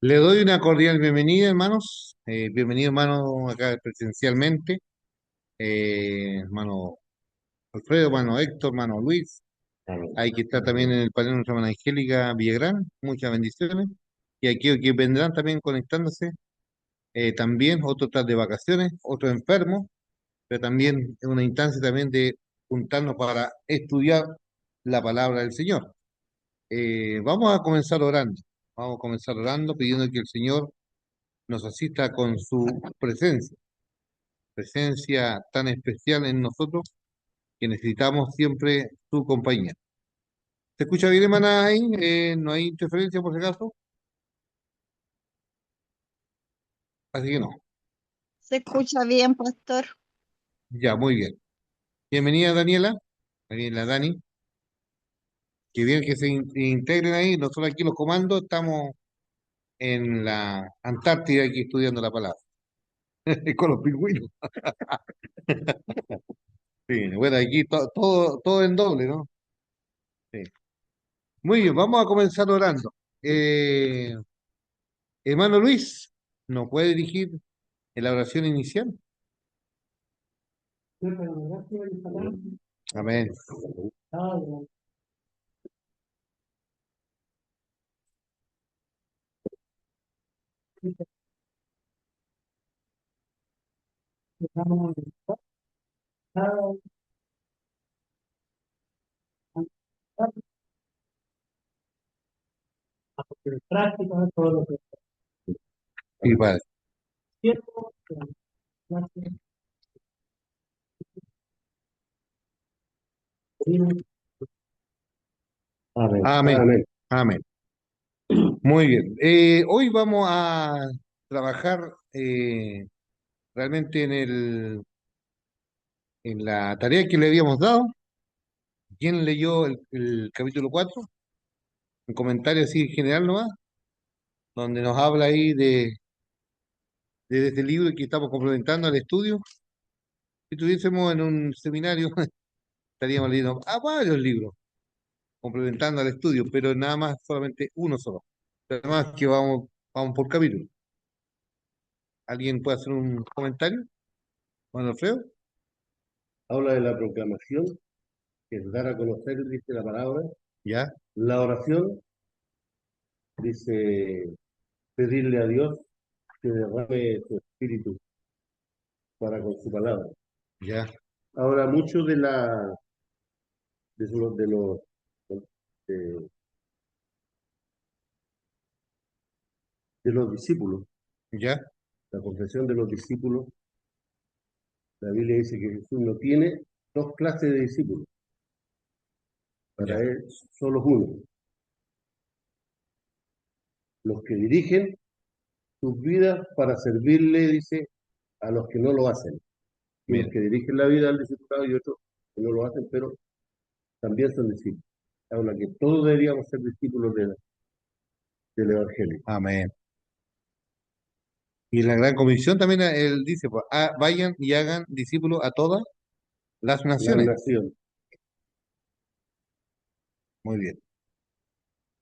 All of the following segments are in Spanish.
Le doy una cordial bienvenida, hermanos. Bienvenido, hermano, acá presencialmente. Hermano Alfredo, hermano Héctor, hermano Luis. Hay que estar también en el panel nuestra hermana Angélica Villagrán. Muchas bendiciones. Y aquellos que vendrán también conectándose. También otros están de vacaciones, otros enfermos, pero también es una instancia también de juntarnos para estudiar la palabra del Señor. Vamos a comenzar orando. Vamos a comenzar orando, pidiendo que el Señor nos asista con su presencia tan especial en nosotros que necesitamos siempre su compañía. ¿Se escucha bien, hermana, ahí? ¿No hay interferencia por si acaso? Así que no. Se escucha bien, pastor. Ya, muy bien. Bienvenida, Daniela. Daniela, Dani. Que bien que se integren ahí. Nosotros aquí los comandos estamos en la Antártida aquí estudiando la palabra. Con los pingüinos. Sí, bueno, aquí todo en doble, ¿no? Sí. Muy bien, vamos a comenzar orando. Eh, Hermano Luis, ¿nos puede dirigir en la oración inicial? Amén. Sí, Padre. Amén. Amén. Amén. Amén. Muy bien. Hoy vamos a trabajar realmente en la tarea que le habíamos dado. ¿Quién leyó el capítulo 4? Un comentario así en general nomás, donde nos habla ahí de este libro que estamos complementando al estudio. Si estuviésemos en un seminario, estaríamos leyendo varios libros, complementando al estudio, pero nada más, solamente uno solo. Además que vamos por capítulo. ¿Alguien puede hacer un comentario? Bueno, Alfredo. Habla de la proclamación, que es dar a conocer, dice la palabra. Ya, La oración, dice pedirle a Dios que derrame su espíritu para con su palabra. ya, Habla mucho de, de los discípulos, ya, la confesión de los discípulos. La Biblia dice que Jesús no tiene dos clases de discípulos, ya. para él solo uno. Los que dirigen sus vidas para servirle, dice, a los que no lo hacen. Unos Bien. que dirigen la vida al discipulado y otros que no lo hacen, pero también son discípulos. Habla que todos deberíamos ser discípulos del Evangelio. Amén. Y la gran comisión también él dice, pues, vayan y hagan discípulos a todas las La naciones. nación. Muy bien.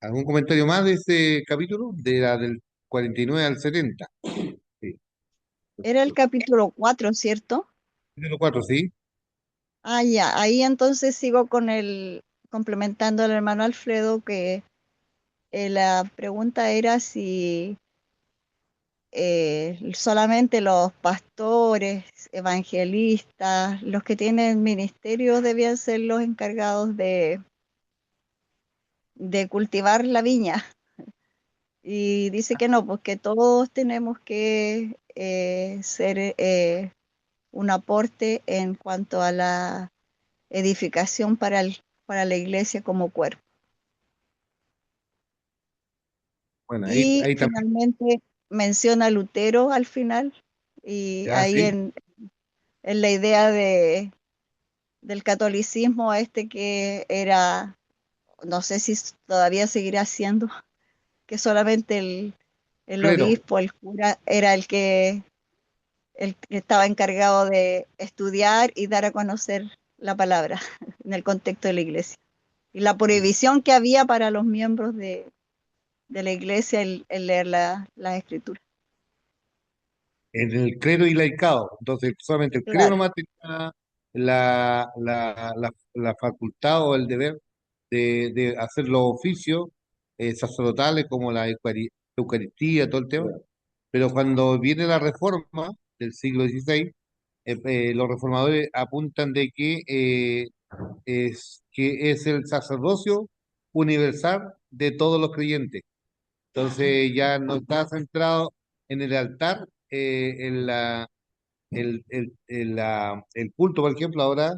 ¿Algún comentario más de este capítulo? De la del 49 al 70. Sí. Era el capítulo 4, ¿cierto? Capítulo 4, sí. Ah, ya. Ahí entonces sigo con complementando al hermano Alfredo, que la pregunta era si solamente los pastores, evangelistas, los que tienen ministerios debían ser los encargados de cultivar la viña. Y dice que no, pues que todos tenemos que ser un aporte en cuanto a la edificación para la iglesia como cuerpo. Bueno, Y ahí también. finalmente menciona a Lutero al final, y Ya, ahí sí. en la idea del catolicismo este que era, no sé si todavía seguirá siendo, que solamente el Clero. obispo, el cura, era el que estaba encargado de estudiar y dar a conocer la palabra en el contexto de la iglesia. Y la prohibición que había para los miembros de la iglesia el leer las escrituras. En el clero y laicado. Entonces, solamente el clero Claro, nomás tenía la facultad o el deber de hacer los oficios sacerdotales como la Eucaristía, todo el tema. Claro. Pero cuando viene la reforma del siglo XVI, los reformadores apuntan de que es el sacerdocio universal de todos los creyentes. Entonces ya no está centrado en el altar, el culto, por ejemplo, ahora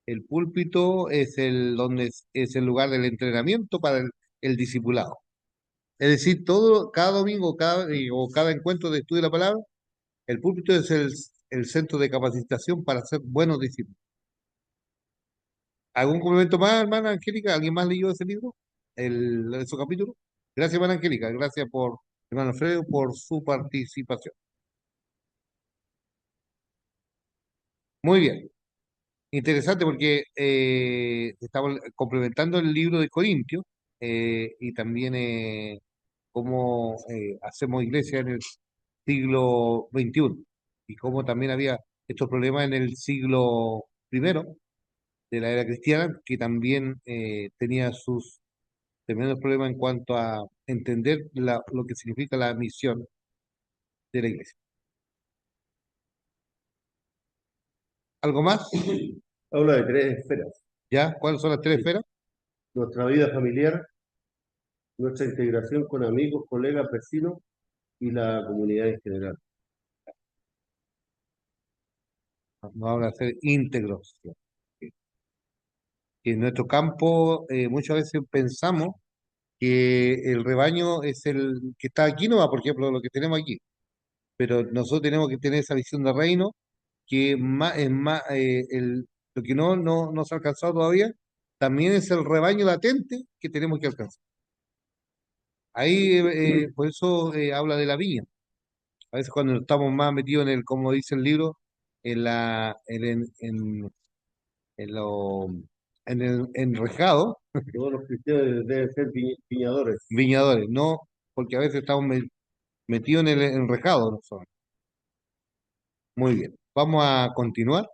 el púlpito es es el lugar del entrenamiento para el discipulado. Es decir, cada domingo o cada encuentro de estudio de la palabra, el púlpito es el centro de capacitación para ser buenos discípulos. ¿Algún complemento más, hermana Angélica? ¿Alguien más leyó ese libro? Esos capítulos. Gracias, hermana Angélica. Gracias hermano Alfredo, por su participación. Muy bien. Interesante porque estamos complementando el libro de Corintios y también cómo hacemos iglesia en el siglo XXI y cómo también había estos problemas en el siglo primero de la era cristiana, que también tenía sus tremendos problemas en cuanto a entender lo que significa la misión de la iglesia. ¿Algo más? Habla de tres esferas. ¿Ya? ¿Cuáles son las tres Sí. esferas? Nuestra vida familiar, nuestra integración con amigos, colegas, vecinos y la comunidad en general. Nos habla de ser íntegros. Que en nuestro campo muchas veces pensamos que el rebaño es el que está aquí nomás, por ejemplo, lo que tenemos aquí. Pero nosotros tenemos que tener esa visión de reino que es más, lo que no se ha alcanzado todavía, también es el rebaño latente que tenemos que alcanzar. Ahí, por eso habla de la viña. A veces cuando estamos más metidos en el, como dice el libro, en la, en lo, en el enrejado, Todos los cristianos deben ser viñadores. viñadores, no, porque a veces estamos metidos en el enrejado nosotros. Muy bien, vamos a continuar.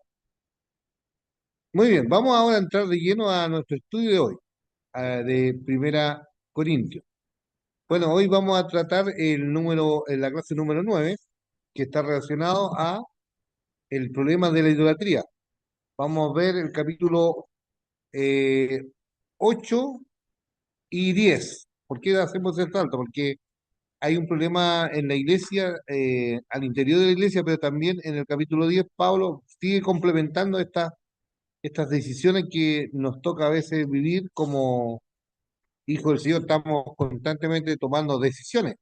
Muy bien, vamos ahora a entrar de lleno a nuestro estudio de hoy, de Primera Corintios. Bueno, hoy vamos a tratar la clase número 9, que está relacionado a el problema de la idolatría. Vamos a ver el capítulo eh, 8 y 10. ¿Por qué hacemos el salto? Porque hay un problema en la iglesia, al interior de la iglesia, pero también en el capítulo 10, Pablo sigue complementando estas decisiones que nos toca a veces vivir como hijos del Señor. Estamos constantemente tomando decisiones.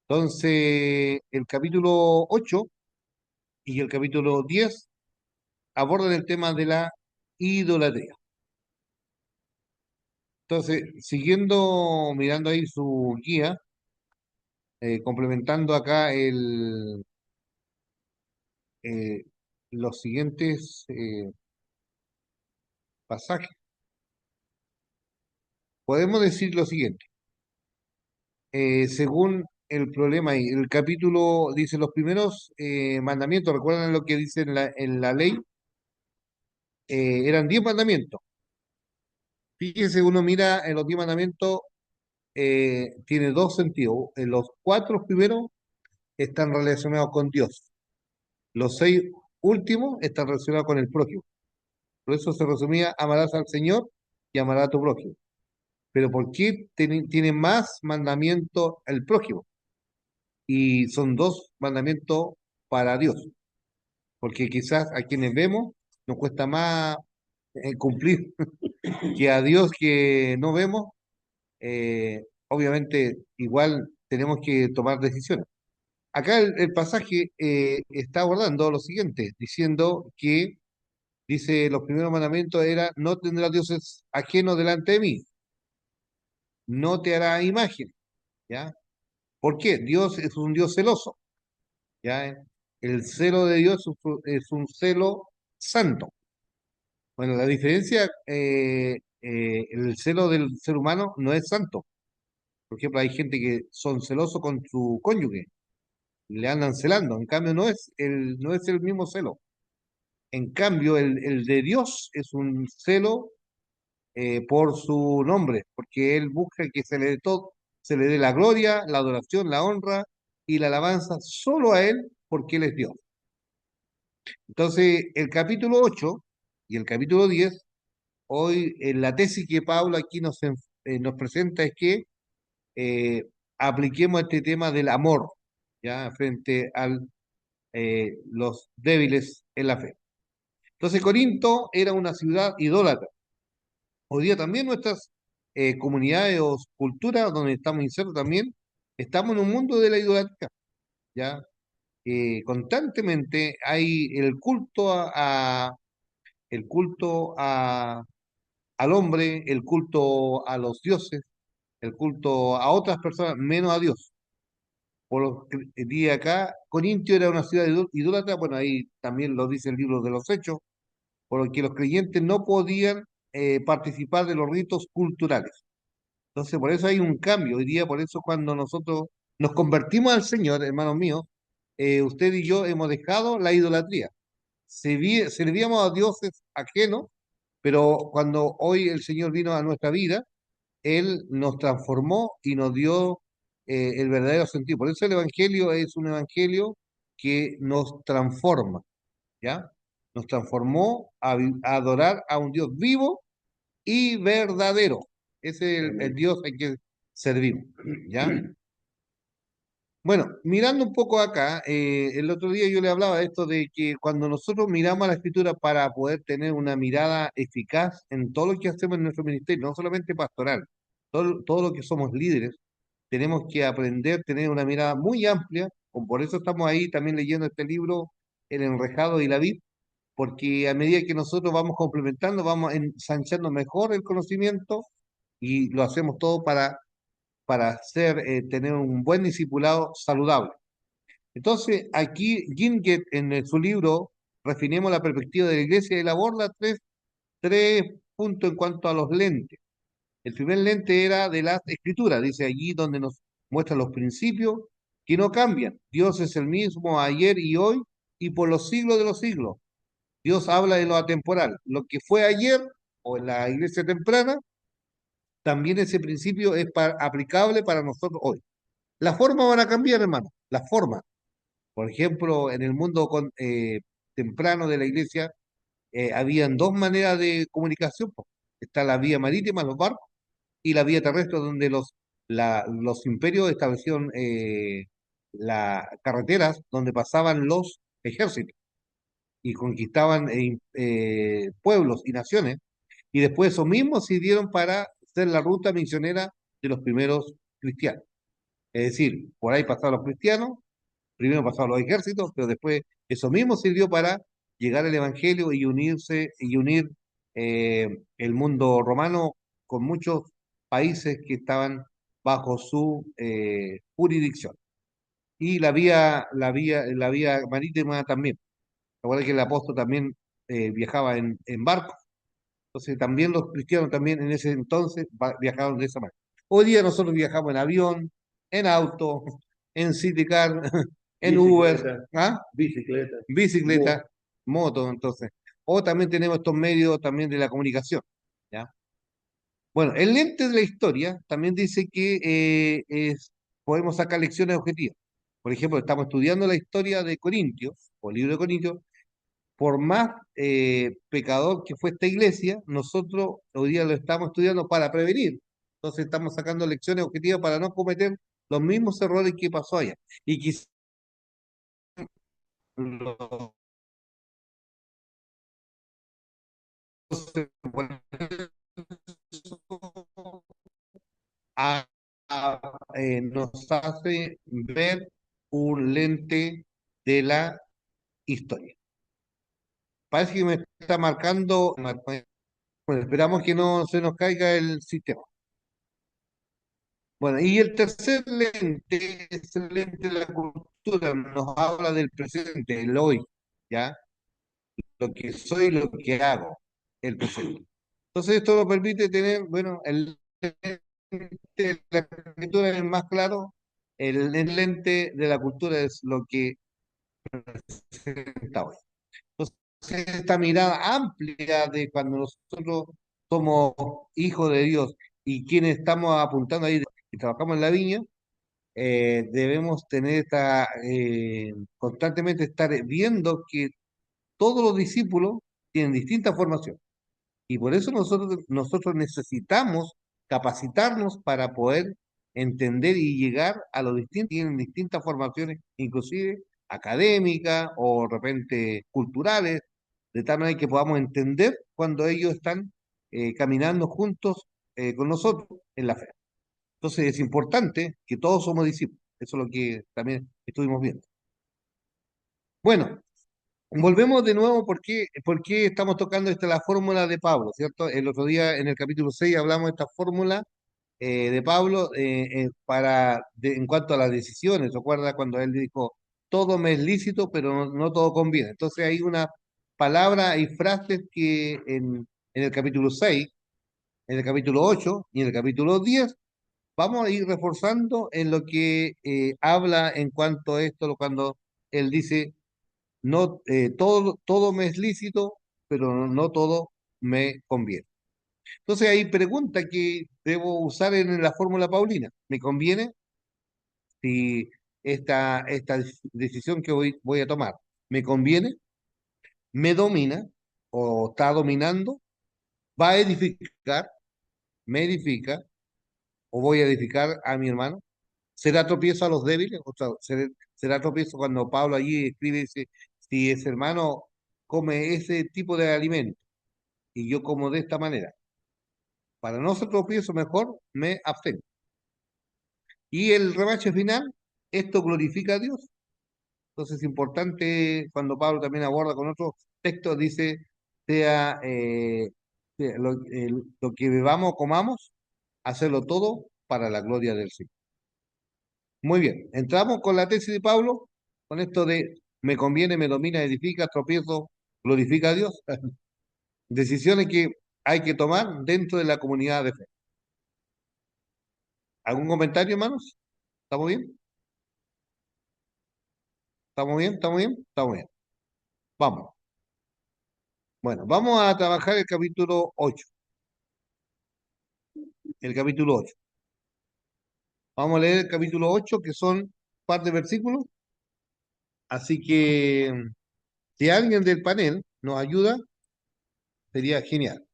Entonces, el capítulo 8 y el capítulo 10 abordan el tema de la idolatría. Entonces, siguiendo mirando ahí su guía, complementando acá eh, los siguientes pasajes, podemos decir lo siguiente. Según el problema ahí, el capítulo dice los primeros mandamientos, ¿recuerdan lo que dice en la ley? Eran 10 mandamientos. Fíjese, uno mira en los 10 mandamientos, tiene dos sentidos. En los cuatro primeros están relacionados con Dios. Los seis últimos están relacionados con el prójimo. Por eso se resumía, amarás al Señor y amarás a tu prójimo. Pero ¿por qué tiene más mandamiento el prójimo? Y son dos mandamientos para Dios. Porque quizás a quienes vemos nos cuesta más cumplir que a Dios que no vemos. Obviamente, igual tenemos que tomar decisiones. Acá el pasaje está abordando lo siguiente, diciendo que, dice, los primeros mandamientos era, no tendrás dioses ajenos delante de mí, no te hará imagen, ¿ya? ¿Por qué? Dios es un Dios celoso, ¿ya? El celo de Dios es un celo santo. Bueno, la diferencia, el celo del ser humano no es santo, Por ejemplo, hay gente que son celosos con su cónyuge, le andan celando, en cambio no es el mismo celo. En cambio, el de Dios es un celo por su nombre, porque Él busca que se le dé todo, se le dé la gloria, la adoración, la honra y la alabanza solo a Él, porque Él es Dios. Entonces, el capítulo 8 y el capítulo 10 hoy la tesis que Pablo aquí nos presenta es que eh, apliquemos este tema del amor, ¿ya? Frente a los débiles en la fe. Entonces, Corinto era una ciudad idólatra. Hoy día también nuestras comunidades o culturas donde estamos insertos también, estamos en un mundo de la idolatría, ¿ya? Constantemente hay el culto al hombre, el culto a los dioses, el culto a otras personas, menos a Dios. Por lo que día acá, Corintio era una ciudad idólatra, bueno, ahí también lo dice el libro de los Hechos, por lo que los creyentes no podían participar de los ritos culturales. Entonces, por eso hay un cambio. Hoy día, por eso cuando nosotros nos convertimos al Señor, hermanos míos, usted y yo hemos dejado la idolatría. Servíamos a dioses ajenos, pero cuando hoy el Señor vino a nuestra vida, Él nos transformó y nos dio el verdadero sentido. Por eso el Evangelio es un Evangelio que nos transforma, ¿ya? Nos transformó a adorar a un Dios vivo y verdadero. Ese es el Amén. Dios al que servimos, ¿ya? Bueno, mirando un poco acá, el otro día yo le hablaba de esto de que cuando nosotros miramos a la escritura para poder tener una mirada eficaz en todo lo que hacemos en nuestro ministerio, no solamente pastoral, todo lo que somos líderes, tenemos que aprender, tener una mirada muy amplia, por eso estamos ahí también leyendo este libro, El Enrejado y la Vid, porque a medida que nosotros vamos complementando, vamos ensanchando mejor el conocimiento y lo hacemos todo tener un buen discipulado saludable. Entonces, aquí Ginget en su libro, refinemos la perspectiva de la iglesia y él aborda tres puntos en cuanto a los lentes. El primer lente era de las escrituras, dice allí donde nos muestra los principios que no cambian. Dios es el mismo ayer y hoy y por los siglos de los siglos. Dios habla de lo atemporal. Lo que fue ayer o en la iglesia temprana, también ese principio es aplicable para nosotros hoy. Las formas van a cambiar, hermano, las formas. Por ejemplo, en el mundo temprano de la iglesia, habían dos maneras de comunicación, po. Está la vía marítima, los barcos, y la vía terrestre, donde los imperios establecieron las carreteras donde pasaban los ejércitos y conquistaban pueblos y naciones, y después eso mismo sirvieron para ser la ruta misionera de los primeros cristianos. Es decir, por ahí pasaron los cristianos, primero pasaron los ejércitos, pero después eso mismo sirvió para llegar al Evangelio y unir el mundo romano con muchos países que estaban bajo su jurisdicción. Y la vía marítima también. Recuerda que el apóstol también viajaba en barco, entonces también los cristianos también en ese entonces viajaban de esa manera. Hoy día nosotros viajamos en avión, en auto, en Citycar, en Uber, Bicicleta, ¿ah? bicicleta, Bicicleta, moto. moto, entonces. O también tenemos estos medios también de la comunicación, ¿ya? Bueno, el lente de la historia también dice que podemos sacar lecciones objetivas. Por ejemplo, estamos estudiando la historia de Corintios, o el libro de Corintios, por más pecador que fue esta iglesia, nosotros hoy día lo estamos estudiando para prevenir. Entonces estamos sacando lecciones objetivas para no cometer los mismos errores que pasó allá. Y quizás nos hace ver un lente de la historia. Parece que me está marcando, bueno, esperamos que no se nos caiga el sistema. Bueno, y el tercer lente es el lente de la cultura, nos habla del presente, el hoy, ¿ya? Lo que soy, lo que hago, el presente. Entonces esto nos permite tener, bueno, el la escritura es más claro, el lente de la cultura es lo que está hoy. Entonces, esta mirada amplia de cuando nosotros somos hijos de Dios y quienes estamos apuntando ahí y trabajamos en la viña, debemos tener constantemente estar viendo que todos los discípulos tienen distinta formación. Y por eso nosotros necesitamos capacitarnos para poder entender y llegar a los distintos, tienen distintas formaciones, inclusive académicas o de repente culturales, de tal manera que podamos entender cuando ellos están caminando juntos con nosotros en la fe. Entonces es importante que todos somos discípulos. Eso es lo que también estuvimos viendo. Bueno, volvemos de nuevo, por qué estamos tocando la fórmula de Pablo, ¿cierto? El otro día en el capítulo 6 hablamos de esta fórmula de Pablo en cuanto a las decisiones. ¿Recuerda cuando él dijo, todo me es lícito, pero no todo conviene? Entonces hay una palabra y frases que en el capítulo 6, en el capítulo 8 y en el capítulo 10 vamos a ir reforzando en lo que habla en cuanto a esto, cuando él dice no, todo me es lícito, pero no todo me conviene. Entonces hay pregunta que debo usar en la fórmula paulina. ¿Me conviene? Si esta decisión que voy a tomar, ¿me conviene? ¿Me domina? ¿O está dominando? ¿Va a edificar? ¿Me edifica? ¿O voy a edificar a mi hermano? ¿Será tropiezo a los débiles? O sea, ¿será tropiezo cuando Pablo allí escribe, dice, si ese hermano come ese tipo de alimento y yo como de esta manera? Para no ser tropiezo, mejor me abstengo. Y el remache final, esto glorifica a Dios. Entonces es importante cuando Pablo también aborda con otros textos, dice, sea, lo que bebamos o comamos, hacerlo todo para la gloria del Señor. Muy bien, entramos con la tesis de Pablo, con esto de me conviene, me domina, edifica, tropiezo, glorifica a Dios. Decisiones que hay que tomar dentro de la comunidad de fe. ¿Algún comentario, hermanos? ¿Estamos bien? ¿Estamos bien? ¿Estamos bien? Estamos bien. Vamos. Bueno, vamos a trabajar el capítulo 8. El capítulo 8. Vamos a leer el capítulo 8, que son un par de versículos. Así que si alguien del panel nos ayuda, sería genial.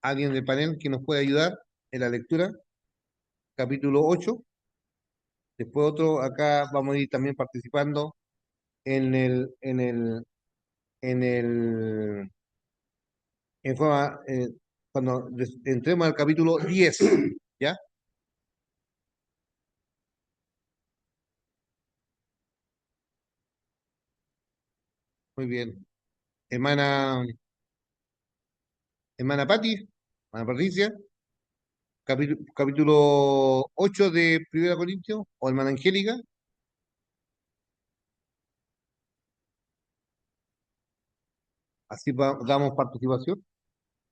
Alguien del panel que nos pueda ayudar en la lectura, capítulo 8. Después otro, acá vamos a ir también participando en en el, en forma, cuando entremos al capítulo 10, ¿ya? Muy bien. Hermana, hermana Patti, hermana Patricia, capítulo 8 de Primera Corintios, o hermana Angélica, así damos participación.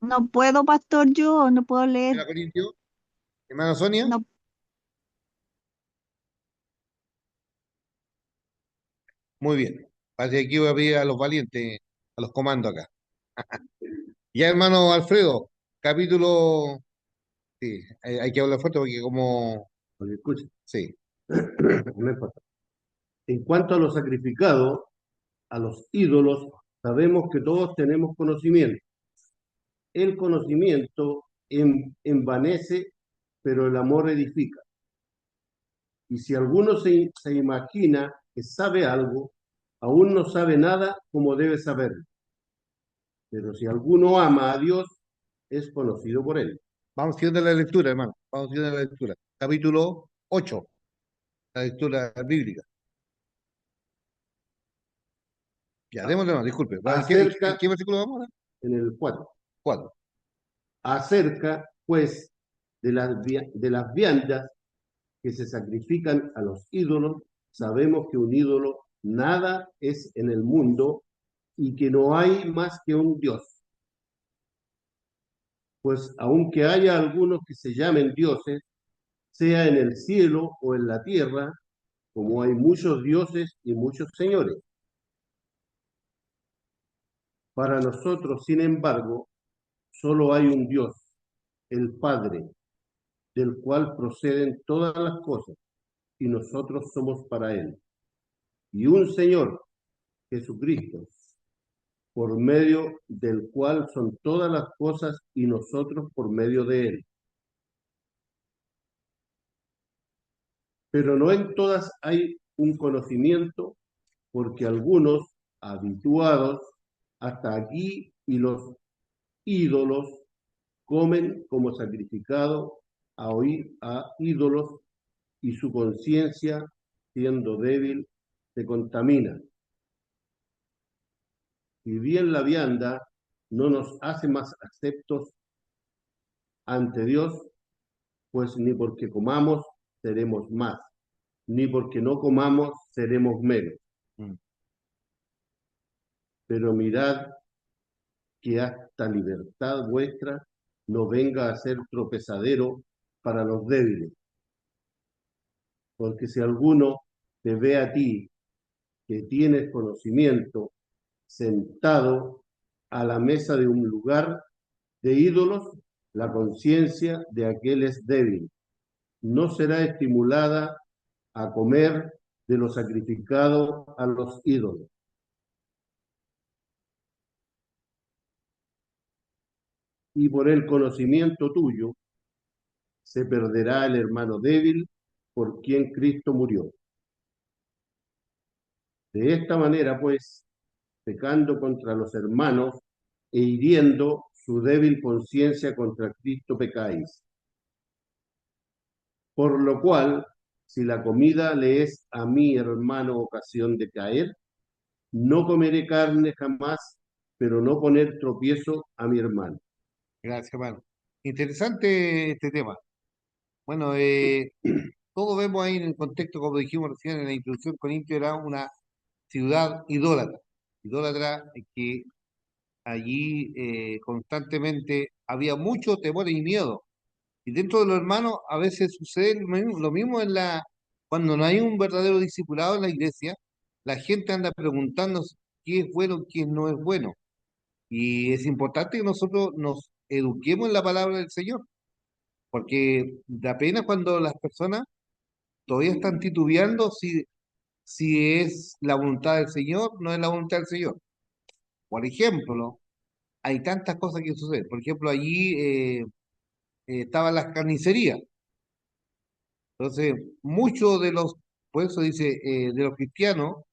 No puedo, pastor, yo no puedo leer. Primera Corintios, hermana Sonia, No, muy bien. Parece que aquí voy a pedir a los valientes, a los comandos acá. Ya, hermano Alfredo, capítulo, sí, hay que hablar fuerte porque como, Porque escucha, sí, no importa. En cuanto a lo sacrificado, a los ídolos, sabemos que todos tenemos conocimiento. El conocimiento envanece, pero el amor edifica. Y si alguno se imagina que sabe algo, aún no sabe nada como debe saberlo. Pero si alguno ama a Dios, es conocido por él. vamos siguiendo la lectura, hermano, vamos siguiendo la lectura. Capítulo 8, la lectura bíblica. Ya, démosle más, disculpe. ¿En Acerca, qué versículo vamos ahora? en el 4, 4. acerca, pues, de las viandas que se sacrifican a los ídolos, sabemos que un ídolo nada es en el mundo y que no hay más que un Dios. Pues aunque haya algunos que se llamen dioses, sea en el cielo o en la tierra, como hay muchos dioses y muchos señores. Para nosotros, sin embargo, solo hay un Dios, el Padre, del cual proceden todas las cosas, y nosotros somos para Él. Y un Señor, Jesucristo, por medio del cual son todas las cosas y nosotros por medio de Él. Pero no en todas hay un conocimiento, porque algunos, habituados hasta aquí y los ídolos, comen como sacrificado a ídolos y su conciencia, siendo débil, se contamina. Si bien la vianda no nos hace más aceptos ante Dios, pues ni porque comamos seremos más, ni porque no comamos seremos menos. Mm. Pero mirad que hasta libertad vuestra no venga a ser tropezadero para los débiles. Porque si alguno te ve a ti que tienes conocimiento sentado a la mesa de un lugar de ídolos, la conciencia de aquel es débil. No será estimulada a comer de lo sacrificado a los ídolos. Y por el conocimiento tuyo se perderá el hermano débil por quien Cristo murió. De esta manera, pues, pecando contra los hermanos e hiriendo su débil conciencia contra Cristo pecáis. Por lo cual, si la comida le es a mi hermano ocasión de caer, no comeré carne jamás, pero no poner tropiezo a mi hermano. Gracias, hermano. Interesante este tema. Bueno, todos vemos ahí en el contexto, como dijimos recién en la introducción, Corintio era una ciudad idólatra. Idólatra que allí constantemente había mucho temor y miedo. Y dentro de los hermanos a veces sucede lo mismo cuando no hay un verdadero discipulado en la iglesia, la gente anda preguntándose qué es bueno, qué no es bueno. Y es importante que nosotros nos eduquemos en la palabra del Señor, porque da pena cuando las personas todavía están titubeando si es la voluntad del Señor, no es la voluntad del Señor. Por ejemplo, hay tantas cosas que suceden. Por ejemplo, allí estaban las carnicerías. Entonces, muchos de los, por eso dice, de los cristianos,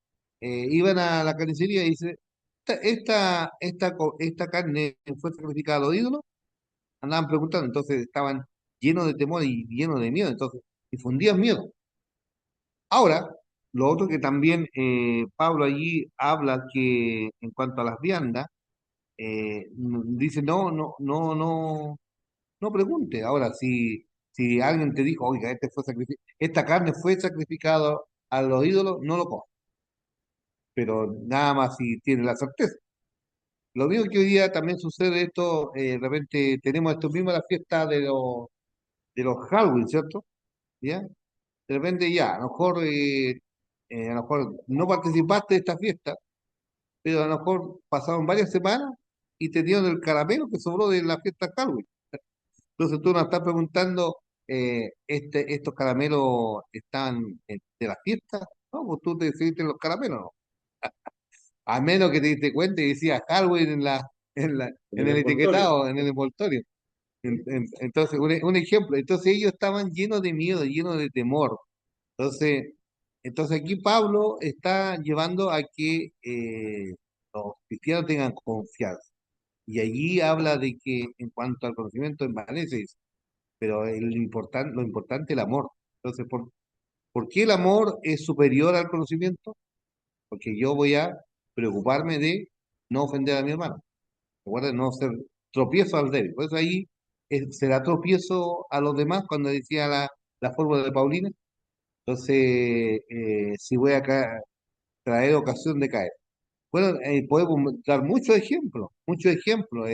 iban a la carnicería y dice, esta carne fue sacrificada a los ídolos, andaban preguntando, entonces estaban llenos de temor y llenos de miedo, entonces difundían miedo. Ahora, lo otro que también Pablo allí habla que en cuanto a las viandas, dice, no pregunte. Ahora, si alguien te dijo, oiga, esta carne fue sacrificada a los ídolos, no lo comas. Pero nada más si tiene la certeza. Lo mismo que hoy día también sucede esto, de repente tenemos esto mismo la fiesta de los Halloween, ¿cierto? ¿Ya? De repente ya, a lo mejor no participaste de esta fiesta, pero a lo mejor pasaron varias semanas y te dieron el caramelo que sobró de la fiesta Halloween. Entonces tú nos estás preguntando, ¿estos caramelos están de la fiesta? No, pues tú te decidiste los caramelos, ¿no? A menos que te diste cuenta y decía Halloween en En el el envoltorio. etiquetado, en el envoltorio. Entonces, un ejemplo, entonces ellos estaban llenos de miedo, llenos de temor. Entonces, entonces aquí Pablo está llevando a que los cristianos tengan confianza. Y allí habla de que en cuanto al conocimiento envanece, dice, pero lo importante es el amor. Entonces, ¿por qué el amor es superior al conocimiento? Porque yo voy a preocuparme de no ofender a mi hermano. Recuerda, no ser tropiezo al débil. Por eso ahí será tropiezo a los demás cuando decía la fórmula de Paulina. Entonces, si voy a traer ocasión de caer. Bueno, podemos dar muchos ejemplos, muchos ejemplos.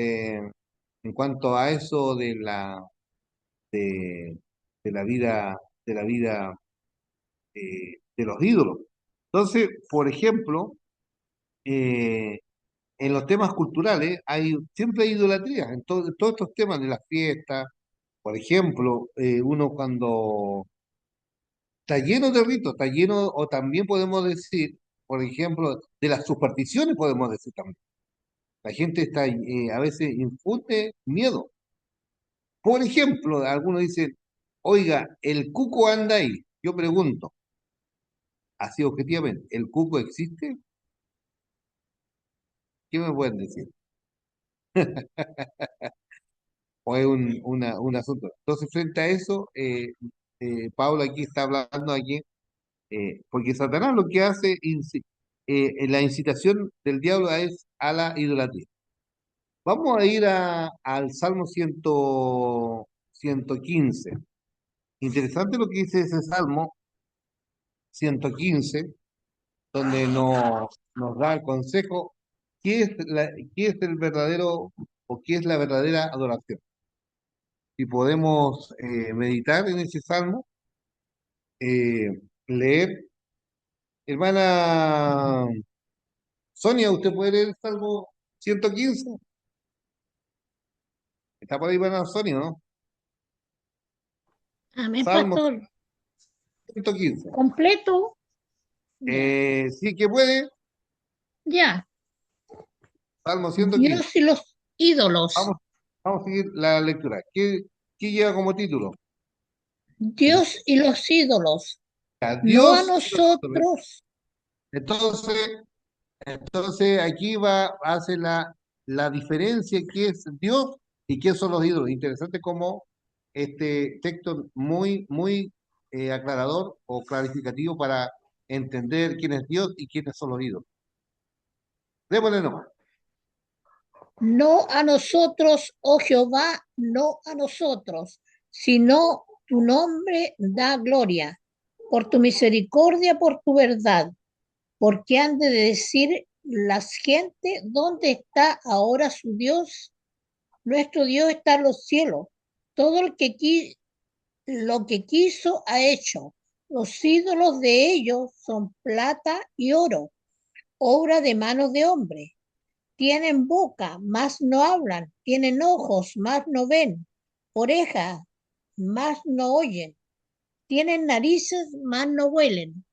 en cuanto a eso de, de la vida, de la vida de los ídolos. Entonces, por ejemplo, eh, en los temas culturales siempre hay idolatría, en todos estos temas de las fiestas, por ejemplo, uno cuando está lleno de ritos, está lleno, o también podemos decir, por ejemplo, de las supersticiones podemos decir también. La gente está, a veces infunde miedo. Por ejemplo, algunos dicen, oiga, el cuco anda ahí. Yo pregunto, así objetivamente, ¿el cuco existe? ¿Qué me pueden decir? ¿O es un asunto? Entonces, frente a eso, Pablo aquí está hablando aquí, porque Satanás lo que hace, la incitación del diablo es a la idolatría. Vamos a ir al Salmo 115. Interesante lo que dice ese Salmo 115, donde nos da el consejo qué es el verdadero o qué es la verdadera adoración. Si podemos meditar en ese Salmo, eh, leer. Hermana Sonia, ¿usted puede leer el Salmo 115? Está por ahí, hermana Sonia, ¿no? Amén, Salmo pastor. 115. Completo. Ya. Sí que puede. Ya. Salmo 115. Dios y los ídolos. Vamos, vamos a seguir la lectura. ¿Qué lleva como título? Dios y los ídolos. A No a Dios y los ídolos. nosotros. Entonces, entonces aquí hace la diferencia qué es Dios y qué son los ídolos. Interesante como este texto muy aclarador o clarificativo para entender quién es Dios y quiénes son los ídolos. Démosle nomás. No a nosotros, oh Jehová, no a nosotros, sino tu nombre da gloria, por tu misericordia, por tu verdad, porque han de decir las gentes, ¿dónde está ahora su Dios? Nuestro Dios está en los cielos. Todo lo que quiso ha hecho. Los ídolos de ellos son plata y oro, obra de manos de hombre. Tienen boca, mas no hablan. Tienen ojos, mas no ven. Orejas, mas no oyen. Tienen narices, mas no huelen.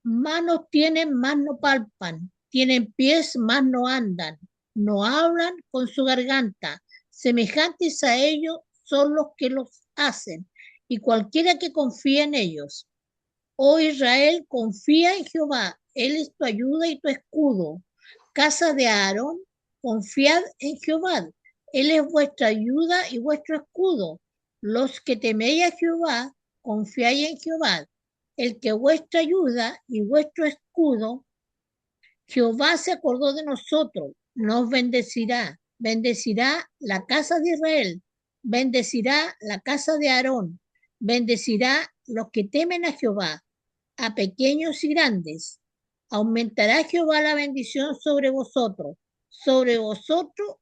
Manos tienen, mas no palpan. Tienen pies, mas no andan. No hablan con su garganta. Semejantes a ellos son los que los hacen, y cualquiera que confía en ellos. Oh Israel, confía en Jehová. Él es tu ayuda y tu escudo. Casa de Aarón, confiad en Jehová. Él es vuestra ayuda y vuestro escudo. Los que teméis a Jehová, confiáis en Jehová. El que vuestra ayuda y vuestro escudo, Jehová se acordó de nosotros, nos bendecirá. Bendecirá la casa de Israel, bendecirá la casa de Aarón, bendecirá los que temen a Jehová, a pequeños y grandes. Aumentará Jehová la bendición sobre vosotros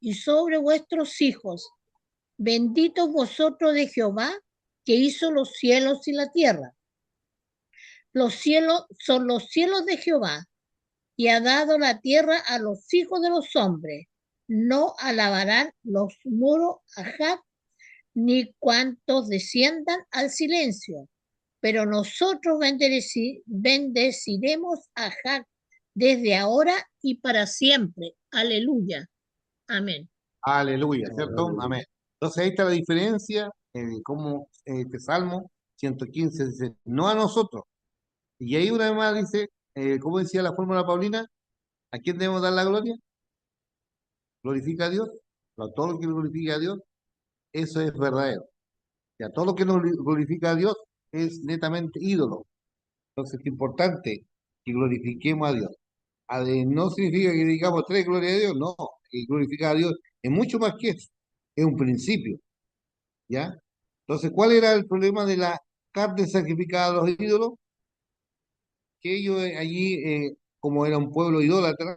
y sobre vuestros hijos. Benditos vosotros de Jehová, que hizo los cielos y la tierra. Los cielos son los cielos de Jehová, y ha dado la tierra a los hijos de los hombres. No alabarán los muros a Jac, ni cuantos desciendan al silencio. Pero nosotros bendeciremos a Jac desde ahora y para siempre. Aleluya. Amén. Aleluya, ¿cierto? Amén. Entonces ahí está la diferencia, como este Salmo 115 dice, no a nosotros. Y ahí una vez más dice, como decía la fórmula Paulina, ¿a quién debemos dar la gloria? Glorifica a Dios. A todo lo que glorifica a Dios, eso es verdadero. Y a todo lo que no glorifica a Dios es netamente ídolo. Entonces es importante que glorifiquemos a Dios. No significa que digamos tres gloria a Dios, no. Y glorificar a Dios es mucho más que eso. Es un principio, ¿ya? Entonces, ¿cuál era el problema de la carne sacrificada a los ídolos? Que ellos allí, como era un pueblo idólatra,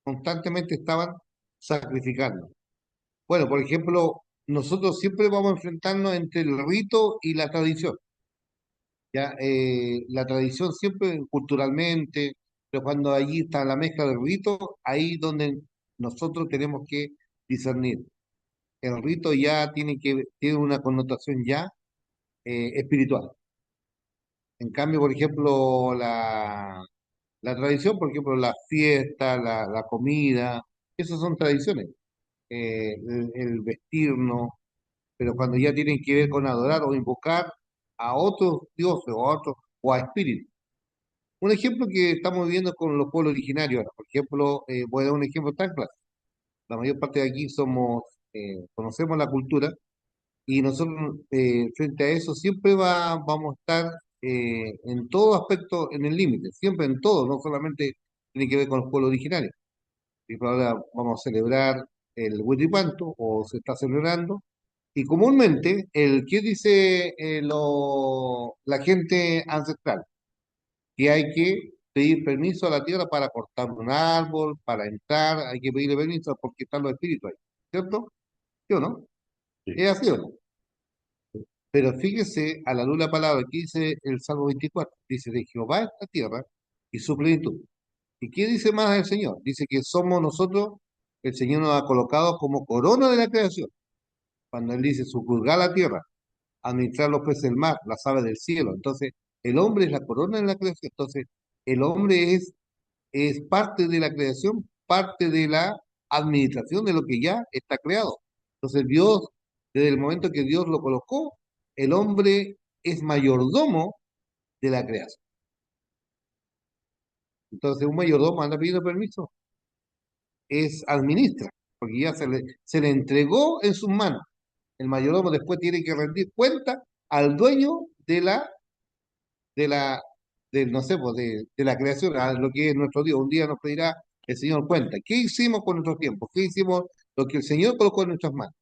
constantemente estaban sacrificando. Bueno, por ejemplo, nosotros siempre vamos a enfrentarnos entre el rito y la tradición. ¿Ya? La tradición siempre culturalmente, pero cuando allí está la mezcla del rito, ahí donde nosotros tenemos que discernir. El rito ya tiene una connotación ya espiritual. En cambio, por ejemplo, la tradición, por ejemplo, la fiesta, la comida, esas son tradiciones. El vestirnos, pero cuando ya tienen que ver con adorar o invocar a otros dioses o a otros o a espíritus. Un ejemplo que estamos viviendo con los pueblos originarios ahora, por ejemplo, voy a dar un ejemplo tan clásico. La mayor parte de aquí conocemos la cultura y nosotros frente a eso siempre vamos a estar en todo aspecto en el límite, siempre en todo, no solamente tiene que ver con los pueblos originarios. Y ahora vamos a celebrar el Huitripanto o se está celebrando. Y comúnmente, ¿qué dice la gente ancestral? Que hay que pedir permiso a la tierra para cortar un árbol, para entrar, hay que pedirle permiso porque están los espíritus ahí, ¿cierto? ¿Sí o no? Sí. ¿Es así o no? Pero fíjese a la luz de la palabra que dice el Salmo 24, dice de Jehová es la tierra y su plenitud. ¿Y qué dice más el Señor? Dice que somos nosotros, el Señor nos ha colocado como corona de la creación. Cuando Él dice juzgar la tierra, administrar los peces del mar, las aves del cielo. Entonces, el hombre es la corona de la creación. Entonces, el hombre es parte de la creación, parte de la administración de lo que ya está creado. Entonces Dios, desde el momento que Dios lo colocó, el hombre es mayordomo de la creación. Entonces un mayordomo anda pidiendo permiso, es administra, porque ya se le entregó en sus manos. El mayordomo después tiene que rendir cuenta al dueño de la, no sé, pues de la creación, a lo que es nuestro Dios. Un día nos pedirá el Señor cuenta. ¿Qué hicimos con nuestro tiempo? ¿Qué hicimos? Lo que el Señor colocó en nuestras manos.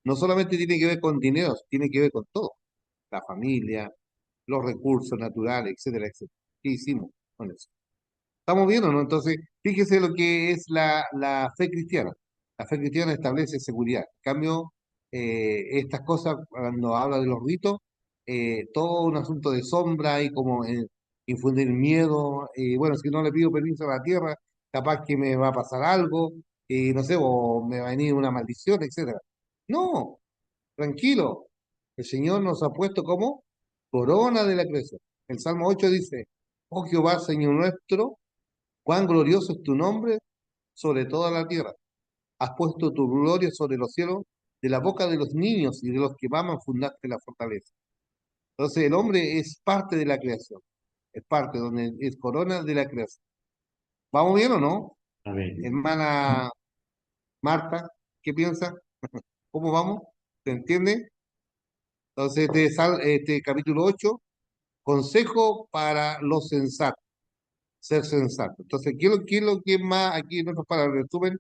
No solamente tiene que ver con dinero, tiene que ver con todo. La familia, los recursos naturales, etcétera, etcétera. ¿Qué hicimos con eso? ¿Estamos viendo, no? Entonces, fíjese lo que es la fe cristiana. La fe cristiana establece seguridad. En cambio, estas cosas, cuando habla de los ritos, todo un asunto de sombra y como infundir miedo. Bueno, si no le pido permiso a la tierra, capaz que me va a pasar algo, no sé, o me va a venir una maldición, etcétera. No, tranquilo. El Señor nos ha puesto como corona de la creación. El Salmo 8 dice, oh Jehová, Señor nuestro, cuán glorioso es tu nombre sobre toda la tierra. Has puesto tu gloria sobre los cielos, de la boca de los niños y de los que maman fundaste la fortaleza. Entonces el hombre es parte de la creación, es parte, donde es corona de la creación. ¿Vamos bien o no? Amén. Hermana Marta, ¿qué piensa? ¿Cómo vamos? ¿Se entiende? Entonces este capítulo 8, consejo para los sensatos, ser sensato. Entonces, ¿qué es lo que más aquí en otras palabras, resumen?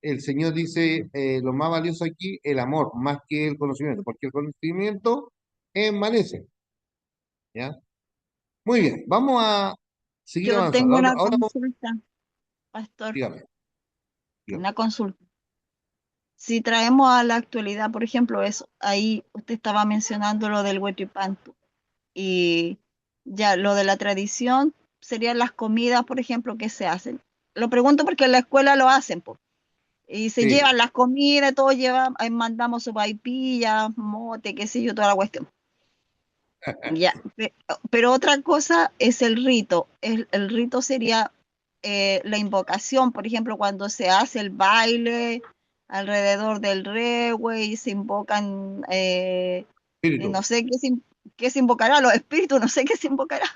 El Señor dice, lo más valioso aquí, el amor, más que el conocimiento, porque el conocimiento envanece, ¿ya? Muy bien, vamos a seguir Yo avanzando. tengo Ahora, una ahora consulta, pastor, dígame, dígame. una consulta. Si traemos a la actualidad, por ejemplo, eso, ahí usted estaba mencionando lo del huetripantu y ya lo de la tradición serían las comidas, por ejemplo, que se hacen. Lo pregunto porque en la escuela lo hacen, po, y se Sí, llevan las comidas, todo lleva, ahí mandamos sopaipilla, mote, qué sé yo, toda la cuestión. Ya, pero otra cosa es el rito. El rito sería la invocación, por ejemplo, cuando se hace el baile alrededor del regue y se invocan, y no espíritu. sé qué se invocará, los espíritus, no sé qué se invocará.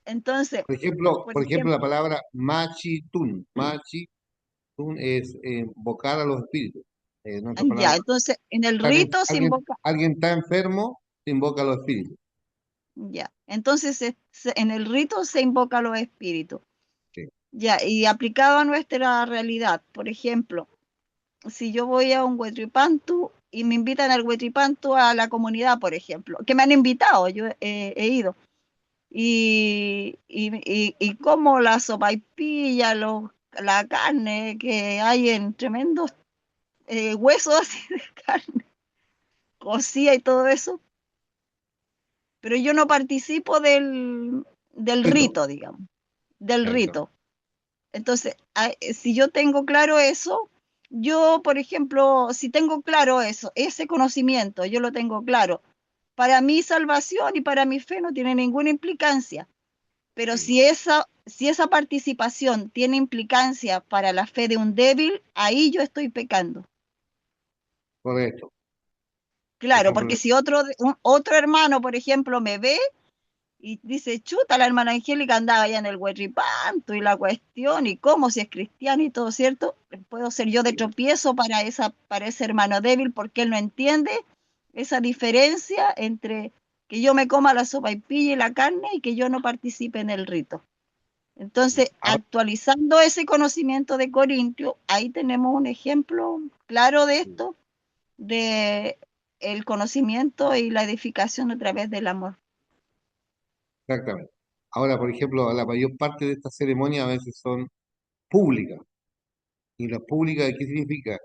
Entonces, por Por ejemplo, la ejemplo, palabra machitun es invocar a los espíritus. En otras ya, palabras, entonces en el alguien, rito se alguien, invoca, alguien está enfermo, se invoca a los espíritus. ya, entonces en el rito se invoca a los espíritus. Sí. Ya, y aplicado a nuestra realidad, por ejemplo, si yo voy a un Huetripantu y me invitan al Huetripantu a la comunidad, por ejemplo, que me han invitado, yo he ido, y como la sopaipilla, la carne que hay en tremendos huesos así de carne, cocida y todo eso, pero yo no participo del Rito. rito, digamos, del Claro, claro. rito. Entonces, si yo tengo claro eso, yo, por ejemplo, si tengo claro eso, ese conocimiento, yo lo tengo claro, para mi salvación y para mi fe no tiene ninguna implicancia. Pero Sí, si esa participación tiene implicancia para la fe de un débil, ahí yo estoy pecando. correcto. Por Claro, porque ejemplo, si otro hermano, por ejemplo, me ve y dice, chuta, la hermana Angélica andaba allá en el huerripanto y la cuestión, y cómo si es cristiano y todo, ¿cierto? Puedo ser yo de tropiezo para ese hermano débil porque él no entiende esa diferencia entre que yo me coma la sopaipilla y la carne y que yo no participe en el rito. Entonces, ahora, actualizando ese conocimiento de Corintio, ahí tenemos un ejemplo claro de esto, de el conocimiento y la edificación a través del amor. exactamente. Ahora, por ejemplo, la mayor parte de estas ceremonias a veces son públicas. ¿Y las públicas qué significa?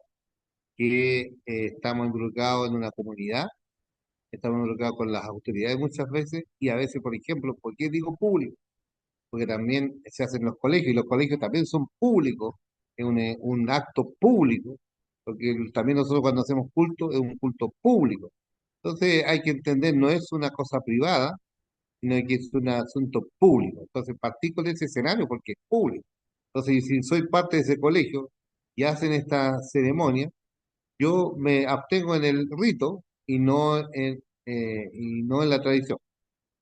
Que estamos involucrados en una comunidad, estamos involucrados con las autoridades muchas veces, y a veces, por ejemplo, ¿por qué digo público? Porque también se hacen en los colegios, y los colegios también son públicos, es un acto público, porque también nosotros cuando hacemos culto es un culto público. Entonces hay que entender, no es una cosa privada, sino que es un asunto público. Entonces partí con ese escenario porque es público. Entonces, si soy parte de ese colegio y hacen esta ceremonia, yo me abstengo en el rito y no en la tradición.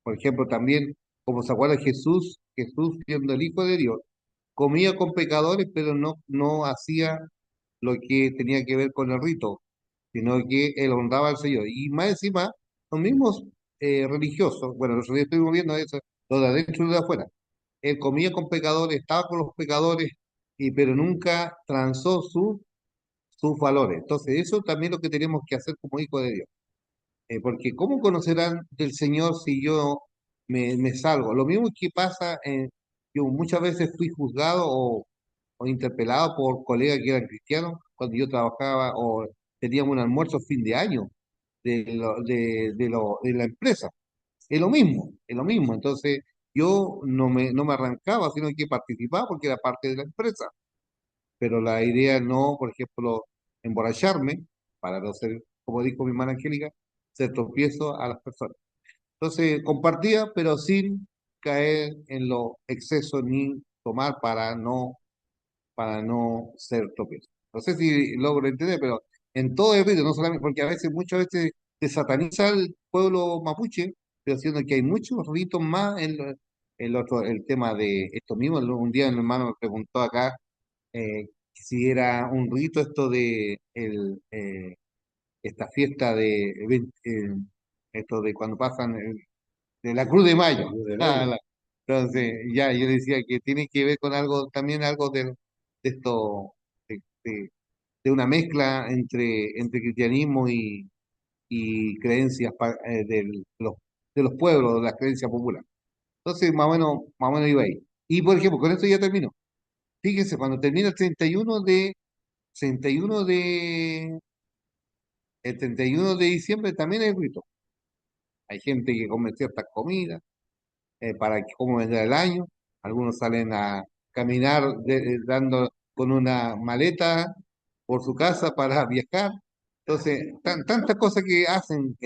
Por ejemplo, también, como se acuerda Jesús siendo el Hijo de Dios, comía con pecadores, pero no hacía lo que tenía que ver con el rito, sino que él honraba al Señor. Y más encima, los mismos religiosos, bueno, nosotros estuvimos viendo eso, lo de adentro y lo de afuera. Él comía con pecadores, estaba con los pecadores, pero nunca transó sus valores. Entonces, eso también es lo que tenemos que hacer como hijos de Dios. Porque ¿cómo conocerán del Señor si yo me salgo? Lo mismo que pasa, yo muchas veces fui juzgado o interpelado por colegas que eran cristianos cuando yo trabajaba o teníamos un almuerzo fin de año de la empresa. Es lo mismo. Entonces, yo no me arrancaba, sino que participaba porque era parte de la empresa. Pero la idea no, por ejemplo, emborracharme, para no ser, como dijo mi hermana Angélica, ser tropiezo a las personas. Entonces, compartía, pero sin caer en los excesos ni tomar para no ser tropiezo. No sé si logro entender, pero en todo el vídeo, no solamente, porque muchas veces se sataniza el pueblo mapuche, pero siendo que hay muchos ritos más el tema de esto mismo. Un día mi hermano me preguntó acá si era un rito esto de esta fiesta esto de cuando pasan de la Cruz de Mayo. Luz de Ah, Mayo. entonces, ya, yo decía que tiene que ver con algo, también algo de esto, de, de- de una mezcla entre cristianismo y creencias de los pueblos, de las creencias populares. Entonces, más o menos iba ahí. Y, por ejemplo, con esto ya termino. Fíjense, cuando termina el 31 de diciembre también hay rito. Hay gente que come ciertas comidas para cómo vendrá el año. Algunos salen a caminar dando con una maleta por su casa para viajar. Entonces, tantas cosas que hacen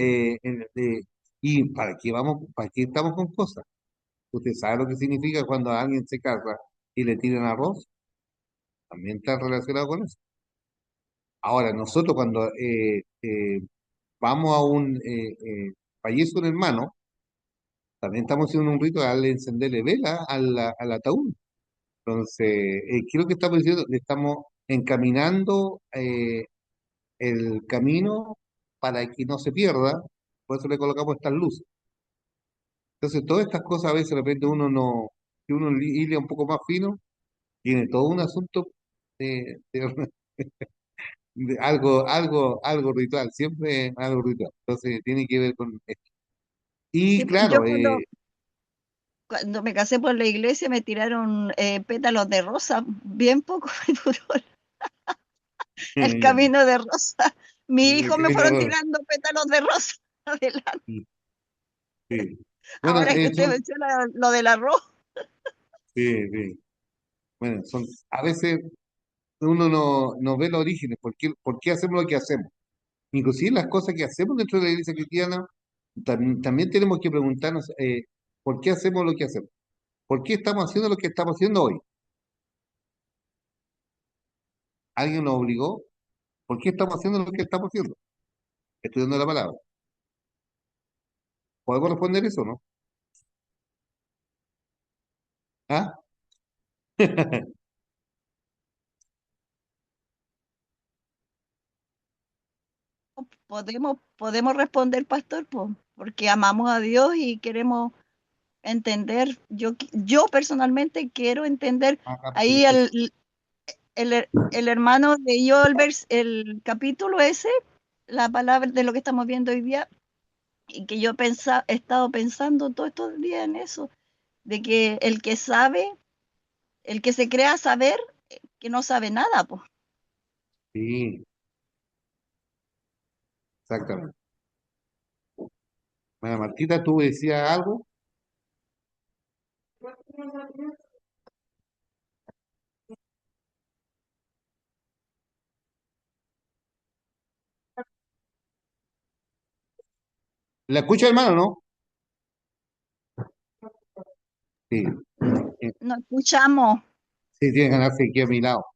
y para qué estamos con cosas. Usted sabe lo que significa cuando alguien se casa y le tiran arroz, también está relacionado con eso. Ahora, nosotros cuando vamos fallece un hermano, también estamos haciendo un rito al encenderle vela al ataúd. Entonces, creo que estamos diciendo, le estamos encaminando el camino para que no se pierda, por eso le colocamos estas luces. Entonces, todas estas cosas a veces de repente uno no, si uno hila un poco más fino, tiene todo un asunto de algo ritual, siempre algo ritual. Entonces, tiene que ver con esto. Y Sí, yo claro, cuando me casé por la iglesia me tiraron pétalos de rosa, bien poco me duró. el camino de rosa. Mis Sí, hijos me camino de fueron rosa. tirando pétalos de rosa adelante. Sí, sí. Bueno, Ahora que usted menciona lo del arroz, sí, sí. Bueno, a veces uno no ve los orígenes, por qué hacemos lo que hacemos. Inclusive las cosas que hacemos dentro de la iglesia cristiana, también tenemos que preguntarnos por qué hacemos lo que hacemos. ¿Por qué estamos haciendo lo que estamos haciendo hoy? ¿Alguien nos obligó? ¿Por qué estamos haciendo lo que estamos haciendo? Estudiando la palabra. ¿Podemos responder eso, no? ¿Ah? podemos responder, pastor, porque amamos a Dios y queremos entender. Yo personalmente quiero entender. Ah, Ahí el hermano leyó el capítulo ese, la palabra de lo que estamos viendo hoy día, y que yo he estado pensando todos estos días en eso, de que el que sabe, el que se crea saber, que no sabe nada, pues. Sí, exactamente. Bueno, Martita, tú decías algo. ¿La escucha, hermano, no? Sí, No escuchamos. sí, tiene que ganarse aquí a mi lado.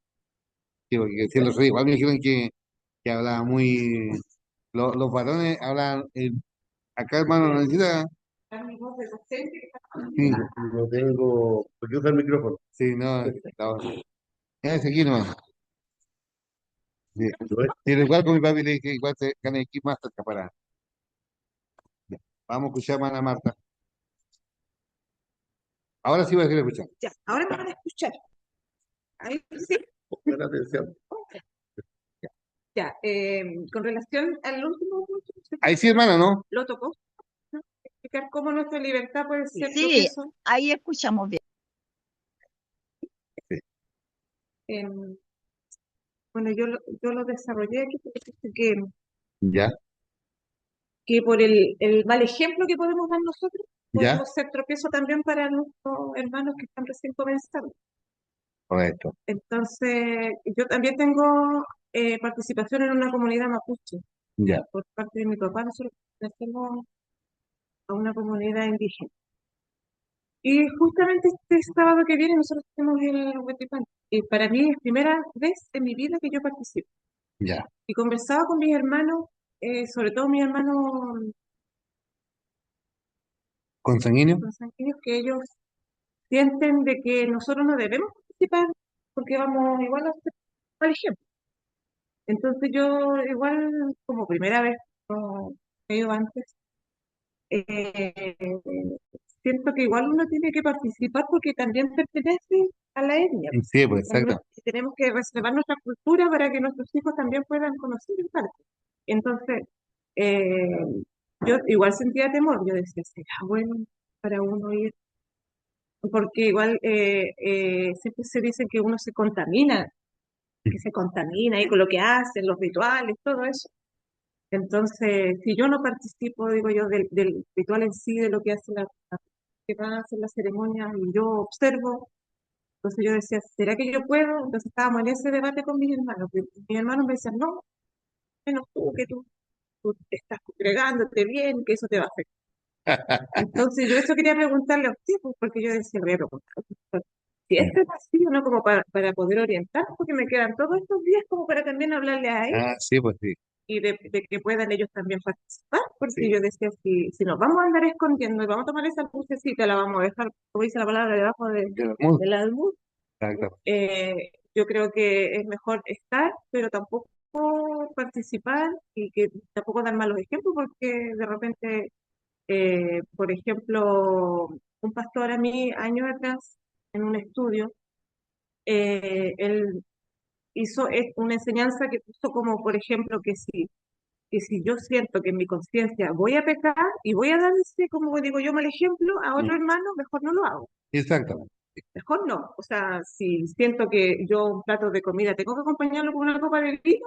Sí, porque si los igual me dijeron que hablaba muy. Los varones hablan. Acá, hermano, no necesita. Sí, No tengo. ¿Por qué usa el micrófono? sí, no. Quédese aquí nomás. Sí. No es- Sí, igual con mi papi le dije, igual se gana aquí más cerca para. Ya. Vamos a escuchar más a Ana Marta. Ahora sí voy a querer escuchar. Ya, ahora me van a escuchar. Ahí sí, Pon atención. ya. Con relación al último punto, usted Ahí sí, hermano, ¿no? lo tocó, ¿no? Explicar cómo nuestra libertad puede ser Sí, tropiezo. ahí escuchamos bien. en- bueno, yo lo desarrollé aquí porque dice Ya, que por el mal ejemplo que podemos dar nosotros, ya, podemos ser tropiezo también para nuestros hermanos que están recién comenzando. correcto. Entonces, yo también tengo participación en una comunidad mapuche. Ya, Por parte de mi papá, nosotros pertenecemos a una comunidad indígena. Y justamente este sábado que viene nosotros tenemos el Huetipán. Y para mí es primera vez en mi vida que yo participo. ya. Y conversaba con mis hermanos, sobre todo mis hermanos ¿Consanguíneo? consanguíneos, que ellos sienten de que nosotros no debemos participar porque vamos igual a hacer mal ejemplo. Entonces yo igual, como primera vez, no he ido antes, eh, siento que igual uno tiene que participar porque también pertenece a la etnia. Sí, pues exacto. Tenemos que reservar nuestra cultura para que nuestros hijos también puedan conocer en parte. Entonces, eh, yo igual sentía temor, yo decía, ¿será bueno para uno ir? Porque igual siempre se dice que uno se contamina, que se contamina y con lo que hacen, los rituales, todo eso. Entonces, si yo no participo, digo yo, del ritual en sí, de lo que hace que van a hacer la ceremonia, y yo observo, entonces yo decía, ¿será que yo puedo? Entonces estábamos en ese debate con mis hermanos. Mis hermanos me decían, no, menos tú, que tú te estás congregándote bien, que eso te va a afectar. Entonces yo eso quería preguntarle a usted, pues, porque yo decía, voy a preguntar, si esto es así, ¿no? Como para poder orientar, porque me quedan todos estos días como para también hablarle a él Ah, sí, pues sí. y de que puedan ellos también participar, porque Sí. yo decía, si nos vamos a andar escondiendo y vamos a tomar esa lucecita, la vamos a dejar, como dice la palabra, debajo Del mundo. del almud, Exacto. yo creo que es mejor estar, pero tampoco participar y que tampoco dar malos ejemplos, porque de repente, por ejemplo, un pastor a mí años atrás, en un estudio, él hizo una enseñanza que puso como, por ejemplo, que si yo siento que en mi conciencia voy a pecar y voy a dar ese, como digo yo, mal ejemplo a otro hermano, mejor no lo hago. Exactamente. Mejor no. O sea, si siento que yo un plato de comida tengo que acompañarlo con una copa de vino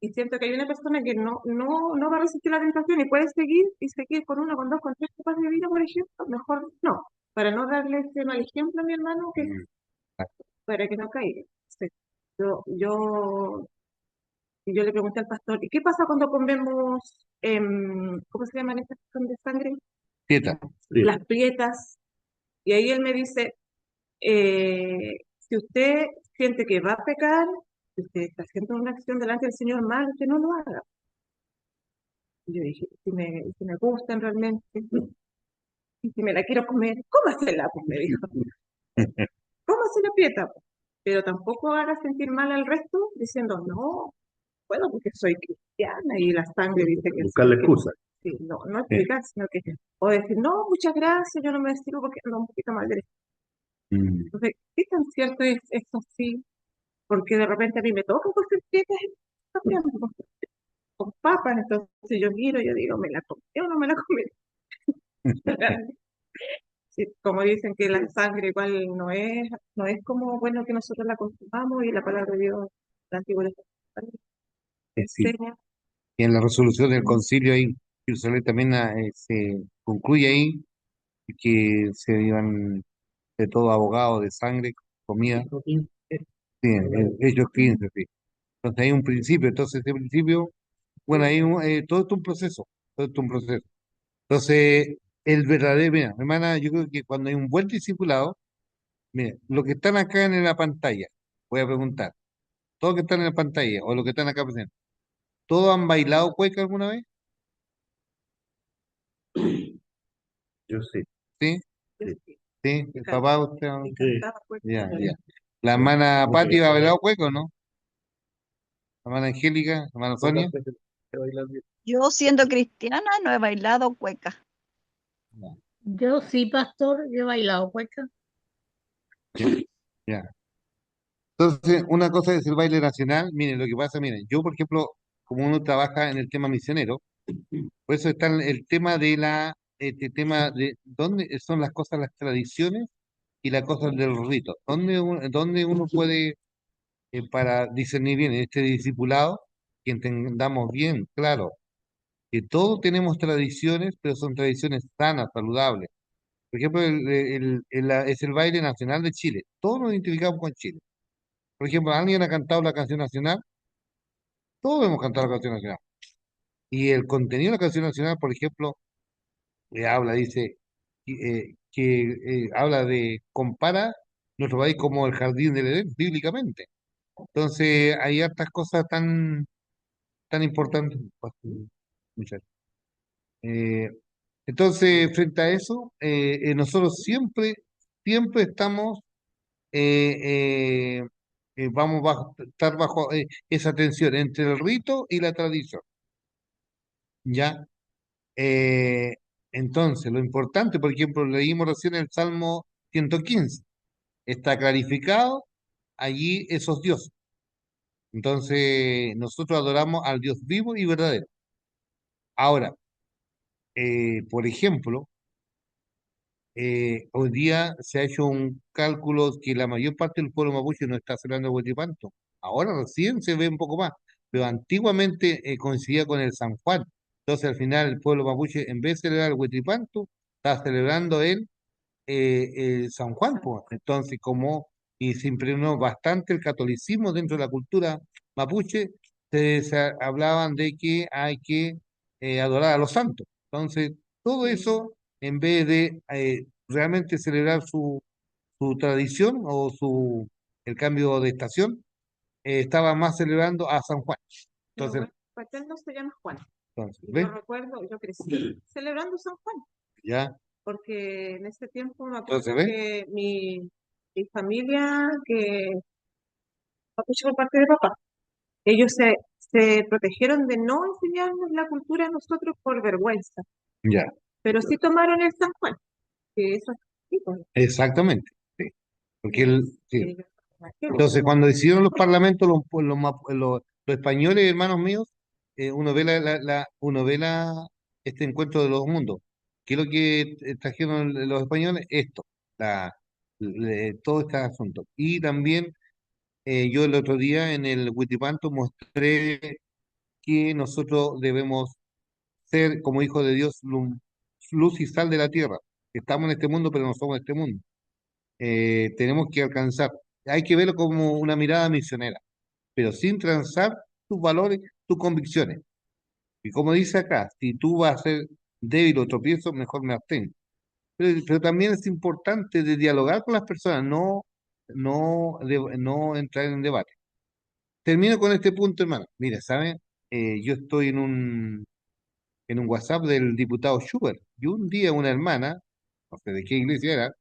y siento que hay una persona que no va a resistir la tentación y puede seguir y seguir con una, con dos, con tres copas de vino, por ejemplo, mejor no. Para no darle ese mal ejemplo a mi hermano, que Mm. para que no caiga. Sí. Yo, yo, yo le pregunté al pastor, ¿y qué pasa cuando comemos, ¿cómo se llaman estas que son de sangre? Dieta. Sí. Las prietas. Y ahí él me dice, si usted siente que va a pecar, si usted está haciendo una acción delante del Señor mal, que no lo haga. Y yo dije, si me gustan realmente, y si me la quiero comer, cómasela, pues me dijo. Cómase la prieta, pues. Pero tampoco haga sentir mal al resto diciendo, no, puedo porque soy cristiana y la sangre dice que Buscar la excusa. sí, no explicar, sino que, o decir, no, muchas gracias, yo no me sirvo porque ando un poquito mal de Mm. Entonces, ¿qué tan cierto es esto así? Porque de repente a mí me toca cosas fritas también, con papas, entonces yo miro, yo digo, ¿me la comí o no me la comí? Sí, como dicen que la sangre igual no es como bueno que nosotros la consumamos y la palabra de Dios, la antigua Testamento, Sí. enseña. Y en la resolución del concilio ahí, Jerusalén también se concluye ahí que se iban de todo abogado de sangre, comida. Sí, ellos 15, sí. Entonces hay un principio, entonces ese principio, bueno, todo esto es un proceso, todo esto es un proceso. Entonces, el verdadero, mira, hermana, yo creo que cuando hay un buen discipulado, mira, los que están acá en la pantalla, voy a preguntar, todos los que están en la pantalla o los que están acá presentes, ¿todos han bailado cueca alguna vez? Yo sí. ¿Sí? Sí, ¿Sí? ¿El claro. papá usted? Me Sí. encantaba, pues. Ya, ya. ¿La hermana Pati ha bailado cueca o no? ¿La hermana Angélica? ¿La hermana Sonia? Yo siendo cristiana no he bailado cueca. No. Yo sí, pastor, yo he bailado cueca. Ya, ya. Entonces, una cosa es el baile nacional. Miren, lo que pasa, miren, yo, por ejemplo, como uno trabaja en el tema misionero, por eso está el tema este tema de dónde son las cosas, las tradiciones y las cosas del rito. ¿Dónde uno puede, para discernir bien en este discipulado, que entendamos bien, claro, que todos tenemos tradiciones, pero son tradiciones sanas, saludables. Por ejemplo, es el baile nacional de Chile. Todos nos identificamos con Chile. Por ejemplo, alguien ha cantado la canción nacional, todos hemos cantado la canción nacional. Y el contenido de la canción nacional, por ejemplo, dice, habla compara nuestro país como el jardín del Edén, bíblicamente. Entonces, hay hartas cosas tan importantes. Muchachos. Eh, entonces, frente a eso, nosotros siempre estamos, vamos a estar bajo esa tensión entre el rito y la tradición. ¿Ya? Eh, entonces, lo importante, por ejemplo, leímos recién el Salmo 115, está clarificado allí esos dioses. Entonces, nosotros adoramos al Dios vivo y verdadero. Ahora, por ejemplo, hoy día se ha hecho un cálculo que la mayor parte del pueblo mapuche no está celebrando el Huetripanto. Ahora recién se ve un poco más, pero antiguamente coincidía con el San Juan. Entonces, al final, el pueblo mapuche, en vez de celebrar el Huetripanto, está celebrando el San Juan, pues. Entonces, y se impregnó bastante el catolicismo dentro de la cultura mapuche, hablaban de que hay que adorar a los santos. Entonces, todo eso, en vez de realmente celebrar su tradición o el cambio de estación, estaba más celebrando a San Juan. Mi Entonces, abuelo paterno se llama Juan. Y ¿ves? yo recuerdo, yo crecí celebrando San Juan, Ya, porque en ese tiempo me entonces, acuerdo ¿ves? que mi familia, que mapuche por parte de papá, ellos se protegieron de no enseñarnos la cultura a nosotros por vergüenza, Ya, pero sí tomaron el San Juan, que eso sí, pues, exactamente. Sí. Porque sí. ellos trajeron. Entonces, cuando decidieron los parlamentos, los españoles, hermanos míos, uno ve este encuentro de los mundos. ¿Qué es lo que trajeron los españoles? Esto, todo este asunto. Y también yo el otro día en el Witipanto mostré que nosotros debemos ser como hijos de Dios luz y sal de la tierra. Estamos en este mundo, pero no somos de este mundo. Tenemos que alcanzar, hay que verlo como una mirada misionera, pero sin transar tus valores, tus convicciones. Y como dice acá, si tú vas a ser débil o tropiezo, mejor me abstengo. Pero también es importante de dialogar con las personas, no entrar en debate. Termino con este punto, hermano. Mira, ¿saben? Yo estoy en un WhatsApp del diputado Schubert, y un día una hermana, no sé de qué iglesia era,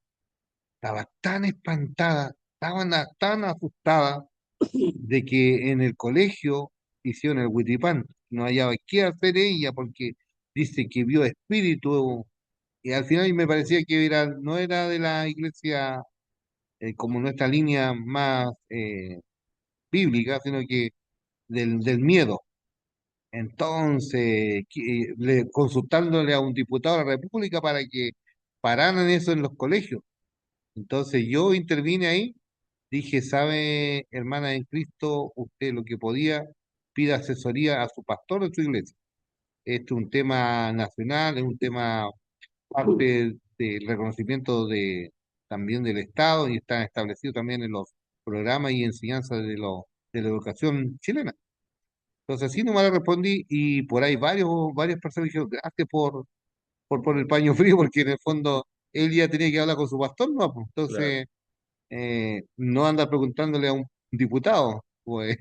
estaba tan espantada, tan asustada de que en el colegio hicieron el huitipán, no hallaba qué hacer ella porque dice que vio espíritu, y al final me parecía que no era de la iglesia como nuestra línea más bíblica, sino que del miedo. Entonces, consultándole a un diputado de la República para que pararan eso en los colegios. Entonces yo intervine ahí, dije, ¿sabe, hermana en Cristo, usted lo que podía, pida asesoría a su pastor de su iglesia? Este es un tema nacional, es un tema parte del reconocimiento también del Estado y está establecido también en los programas y enseñanzas de la educación chilena. Entonces así nomás le respondí y por ahí varias personas dijeron, gracias por el paño frío, porque en el fondo él ya tenía que hablar con su pastor, ¿no? Pues, Claro. entonces no andar preguntándole a un diputado, pues,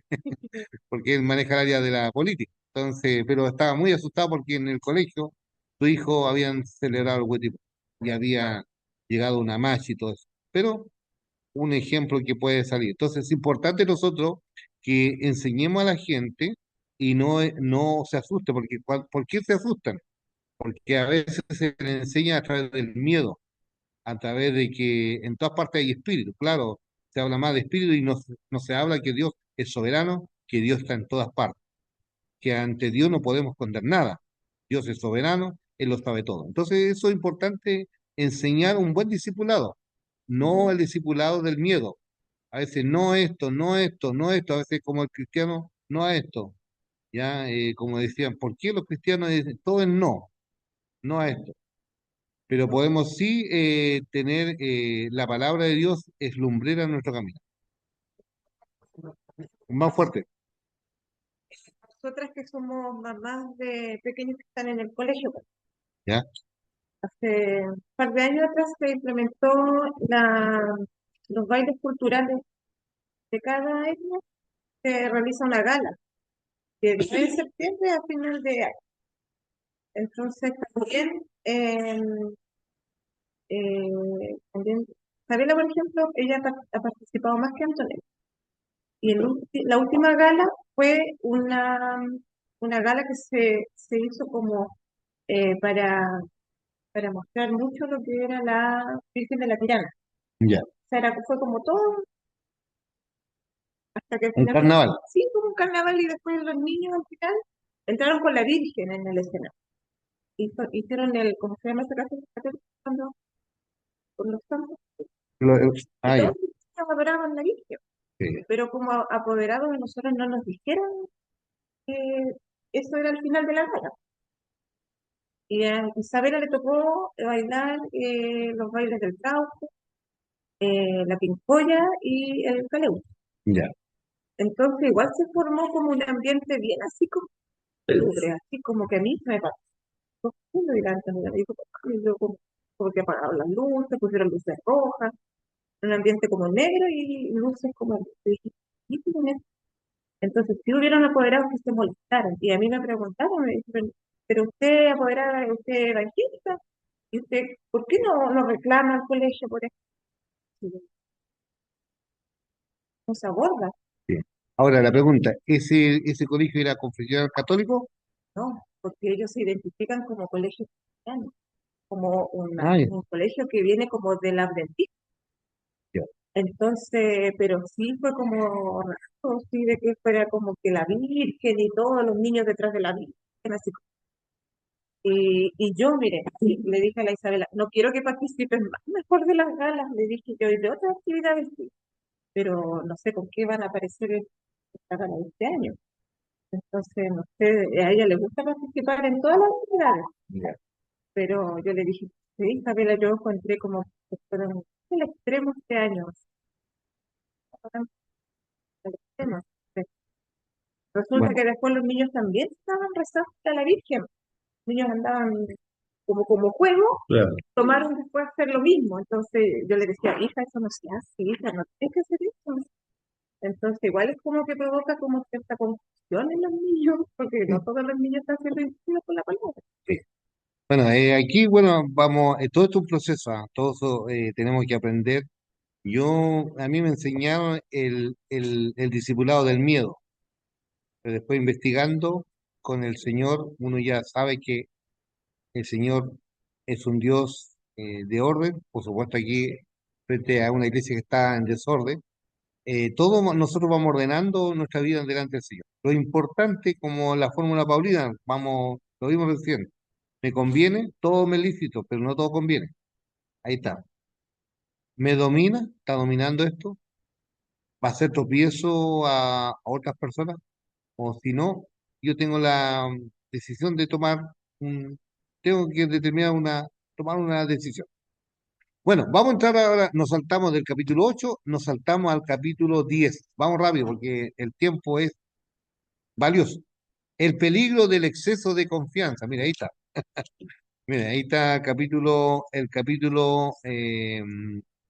porque él maneja el área de la política. Entonces, pero estaba muy asustado porque en el colegio su hijo habían celebrado el Huetipo y había llegado una marcha y todo eso. Pero un ejemplo que puede salir. Entonces es importante nosotros que enseñemos a la gente y no se asuste, porque ¿por qué se asustan? Porque a veces se les enseña a través del miedo, a través de que en todas partes hay espíritu. Claro, se habla más de espíritu y no se habla que Dios es soberano, que Dios está en todas partes, que ante Dios no podemos esconder nada. Dios es soberano, Él lo sabe todo. Entonces eso es importante enseñar un buen discipulado, no el discipulado del miedo. A veces no esto, no esto, no esto, a veces como el cristiano, no a esto. Ya, como decían, ¿por qué los cristianos dicen todo es no, no a esto? Pero podemos sí tener la palabra de Dios es lumbrera en nuestro camino. Más fuerte, Nosotras que somos mamás de pequeños que están en el colegio, pues, ¿ya? hace un par de años atrás se implementó los bailes culturales de cada año, se realiza una gala, que es de septiembre a final de año. Entonces también, también Sabela, por ejemplo, ella ha participado más que Antonella. Y la última gala fue una gala que se hizo como para mostrar mucho lo que era la Virgen de la Tirana. Ya. O sea, fue como todo, hasta que Un finalmente, carnaval. sí, como un carnaval y después los niños al final entraron con la Virgen en el escenario. Hicieron ¿cómo se llama esa casa? Cuando, con los santos. Lo- Y ya. todos los niños adoraban a la Virgen. Sí. Pero como apoderados de nosotros no nos dijeron que eso era el final de la gala. Y a Isabela le tocó bailar los bailes del trauco, la pincoya y el caleuche. Ya. Entonces igual se formó como un ambiente bien así como lúgubre, así como que a mí me pasó. ¿Qué lo dirán también? Dijo, y yo como que apagaron las luces, pusieron luces rojas, un ambiente como negro y luces como... y dije, ¿qué tiene esto? Entonces sí hubieron apoderados que se molestaron. Y a mí me preguntaron, me dijeron, pero usted apoderada, usted es evangelista, ¿y usted por qué no reclama al colegio por esto? No se aborda, Sí. Ahora la pregunta, ¿ese colegio era confesional católico? ¿no? Porque ellos se identifican como colegio cristiano, como Ah, ya. un colegio que viene como del adventismo. Ya. Entonces, pero sí fue como raro, sí, de que fuera como que la Virgen y todos los niños detrás de la Virgen, así Y yo, mire, sí, le dije a la Isabela, no quiero que participes más mejor de las galas, le dije yo, y de otras actividades sí, pero no sé con qué van a aparecer esta gala de este año. Entonces, no sé, a ella le gusta participar en todas las actividades, Ya. pero yo le dije, sí, Isabela, yo encontré como que fueron el extremo este año, fueron el extremo. Resulta Bueno, que después los niños también estaban rezando a la Virgen. Los niños andaban como juego, Claro. tomaron después hacer lo mismo. Entonces yo le decía, hija, eso no se hace, hija, no tienes que hacer eso. Entonces igual es como que provoca como cierta confusión en los niños, porque no todos los niños están siendo instruidos por la palabra. sí. Bueno, aquí, bueno, vamos, todo esto es un proceso, todo eso tenemos que aprender. A mí me enseñaron el discipulado del miedo, pero después investigando con el Señor, uno ya sabe que el Señor es un Dios de orden, por supuesto aquí frente a una iglesia que está en desorden, nosotros vamos ordenando nuestra vida delante del Señor. Lo importante, como la fórmula paulina, vamos, lo vimos recién, me conviene, todo me es lícito, pero no todo conviene. Ahí está. Me domina, está dominando esto, va a ser tropiezo a otras personas, o si no, yo tengo la decisión de tengo que tomar una decisión. Bueno, vamos a entrar ahora, nos saltamos del capítulo 8, nos saltamos al capítulo 10. Vamos rápido porque el tiempo es valioso. El peligro del exceso de confianza. Mira, ahí está. Mira, ahí está el capítulo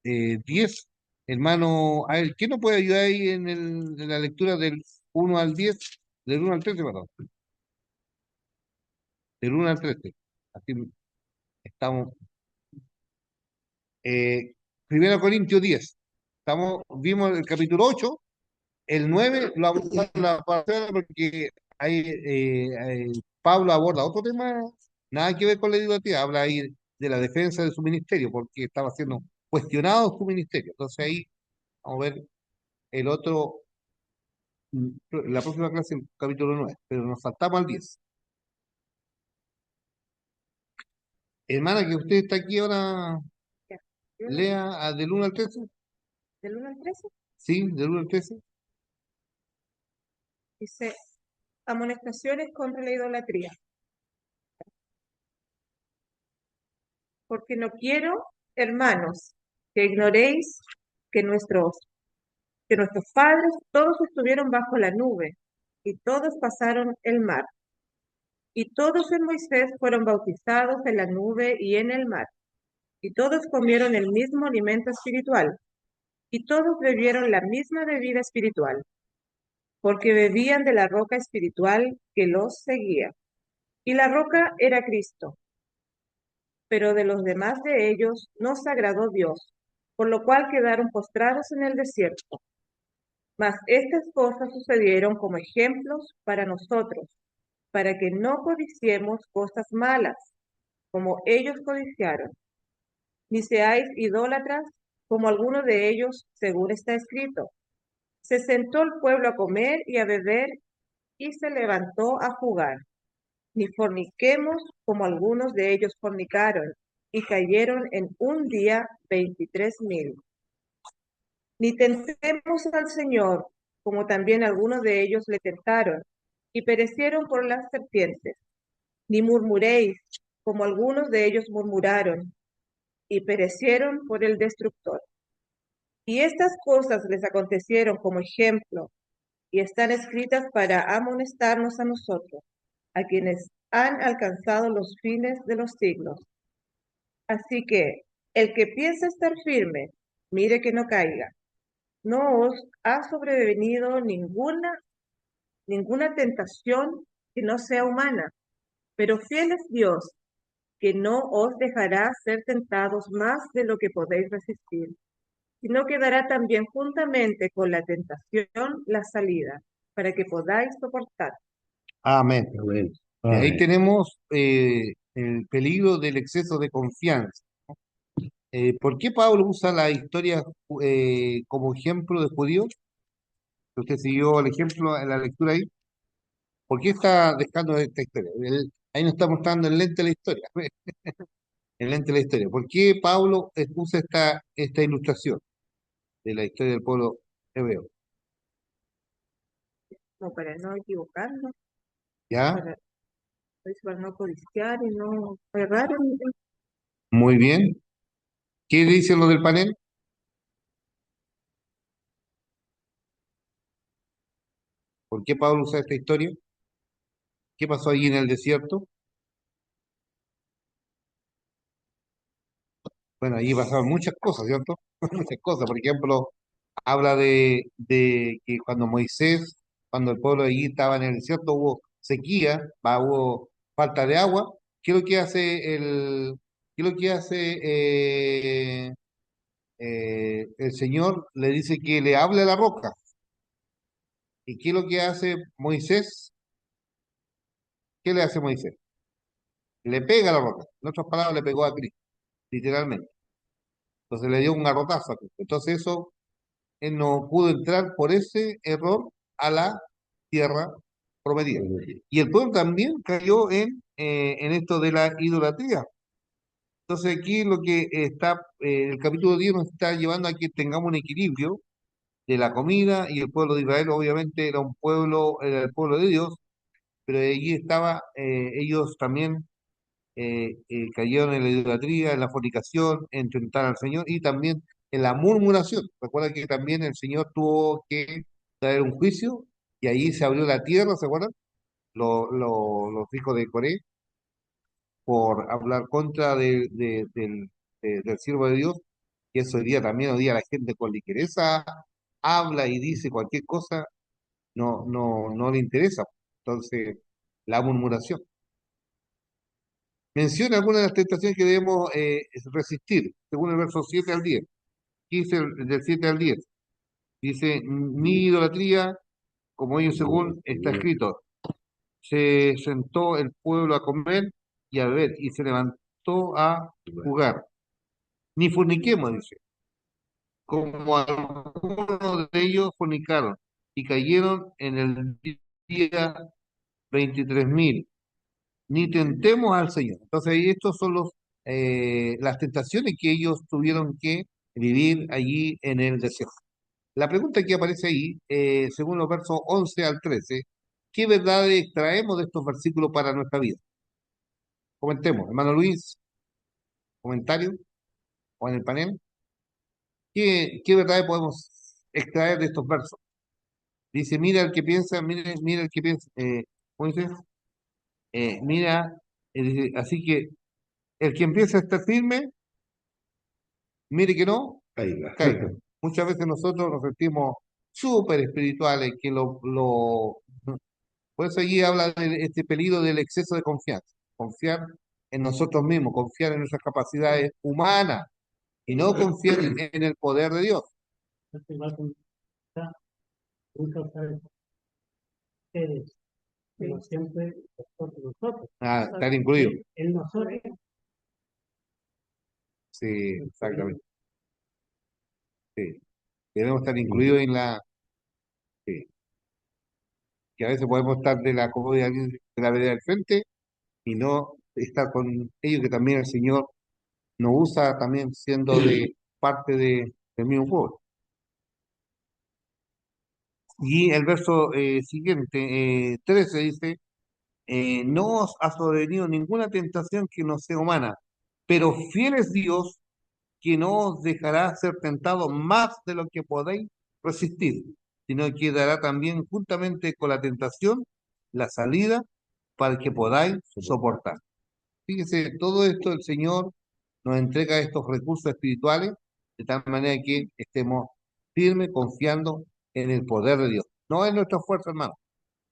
10. Hermano, a ver, ¿quién nos puede ayudar ahí en la lectura del 1 al 10? Del 1 al 13, perdón. Del 1 al 13. Así estamos. Eh, 1 Corintios 10. Vimos el capítulo 8. El 9 lo vamos a la pasada porque ahí Pablo aborda otro tema, nada que ver con la idolatría, habla ahí de la defensa de su ministerio, porque estaba siendo cuestionado su ministerio. Entonces ahí vamos a ver el otro, la próxima clase, el capítulo 9, pero nos saltamos al 10. Hermana, que usted está aquí ahora, Ya. Yo, lea del 1 al 13. del 1 al 13, Sí, del 1 al 13. dice, amonestaciones contra la idolatría. Porque no quiero, hermanos, que ignoréis que nuestros padres todos estuvieron bajo la nube y todos pasaron el mar. Y todos en Moisés fueron bautizados en la nube y en el mar. Y todos comieron el mismo alimento espiritual. Y todos bebieron la misma bebida espiritual, porque bebían de la roca espiritual que los seguía. Y la roca era Cristo. Pero de los demás de ellos no se agradó Dios, por lo cual quedaron postrados en el desierto. Mas estas cosas sucedieron como ejemplos para nosotros, para que no codiciemos cosas malas, como ellos codiciaron, ni seáis idólatras, como algunos de ellos, según está escrito. Se sentó el pueblo a comer y a beber, y se levantó a jugar. Ni forniquemos, como algunos de ellos fornicaron, y cayeron en un día 23,000. Ni tentemos al Señor, como también algunos de ellos le tentaron, y perecieron por las serpientes. Ni murmuréis, como algunos de ellos murmuraron, y perecieron por el destructor. Y estas cosas les acontecieron como ejemplo, y están escritas para amonestarnos a nosotros, a quienes han alcanzado los fines de los siglos. Así que el que piensa estar firme, mire que no caiga. No os ha sobrevenido ninguna tentación que no sea humana, pero fiel es Dios, que no os dejará ser tentados más de lo que podéis resistir, sino que dará también juntamente con la tentación la salida, para que podáis soportar. Amén. Amén. Y ahí Amén. tenemos el peligro del exceso de confianza. ¿Por qué Pablo usa la historia como ejemplo de judíos? Usted siguió el ejemplo en la lectura ahí. ¿Por qué está dejando esta historia? Ahí nos está mostrando el lente de la historia, el lente de la historia. ¿Por qué Pablo usa esta ilustración de la historia del pueblo hebreo? como para no equivocarnos, ¿Ya? para no codiciar y no errar Muy bien. ¿Qué dicen los del panel? ¿Por qué Pablo usa esta historia? ¿Qué pasó allí en el desierto? Bueno, allí pasaron muchas cosas, ¿cierto? Muchas cosas. Por ejemplo, habla de que cuando el pueblo allí estaba en el desierto, hubo sequía, hubo falta de agua. ¿Qué es lo que hace qué es lo que hace el Señor? Le dice que le hable a la roca. ¿Y qué es lo que hace Moisés? ¿Qué le hace Moisés? Le pega a la roca. En otras palabras, le pegó a Cristo, literalmente. Entonces le dio un garrotazo a Cristo. Entonces eso, él no pudo entrar por ese error a la tierra prometida. Y el pueblo también cayó en esto de la idolatría. Entonces aquí lo que está, el capítulo 10 nos está llevando a que tengamos un equilibrio de la comida, y el pueblo de Israel obviamente era el pueblo de Dios, pero allí estaba, ellos también cayeron en la idolatría, en la fornicación, en tentar al Señor y también en la murmuración. Recuerda que también el Señor tuvo que traer un juicio y ahí se abrió la tierra, ¿se acuerdan? Los hijos de Coré por hablar contra del siervo de Dios, que eso hoy día la gente con ligereza habla y dice cualquier cosa, no le interesa. Entonces, la murmuración. Menciona algunas de las tentaciones que debemos resistir, según el verso 7 al 10. ¿Qué dice del 7 al 10? Dice, ni idolatría, como ellos según está escrito. Se sentó el pueblo a comer y a beber, y se levantó a jugar. Ni forniquemos, dice, como algunos de ellos fornicaron, y cayeron en el día 23.000. Ni tentemos al Señor. Entonces, estos son las tentaciones que ellos tuvieron que vivir allí en el desierto. La pregunta que aparece ahí, según los versos 11 al 13, ¿qué verdades extraemos de estos versículos para nuestra vida? Comentemos, hermano Luis, comentario o en el panel. ¿Qué verdades podemos extraer de estos versos? Dice, mira el que piensa, mira el que piensa, ¿cómo dice? Mira, dice, así que el que empieza a estar firme, mire que no, Caiga. caiga. Muchas veces nosotros nos sentimos súper espirituales, por eso allí habla de este peligro del exceso de confianza. Confiar en nosotros mismos, confiar en nuestras capacidades humanas y no confiar en el poder de Dios. Como siempre, nosotros. Estar incluido. En nosotros. Sí, exactamente. Sí. Debemos estar incluidos en la. Sí. Que a veces podemos estar de la comodidad de la vereda del frente y no estar con ellos, que también el Señor nos usa también siendo de parte del mismo pueblo. Y el verso siguiente, 13, dice, no os ha sobrevenido ninguna tentación que no sea humana, pero fiel es Dios, que no os dejará ser tentado más de lo que podéis resistir, sino que dará también juntamente con la tentación la salida para que podáis soportar. Fíjese, todo esto el Señor nos entrega estos recursos espirituales de tal manera que estemos firmes, confiando en el poder de Dios. No es nuestra fuerza, hermano,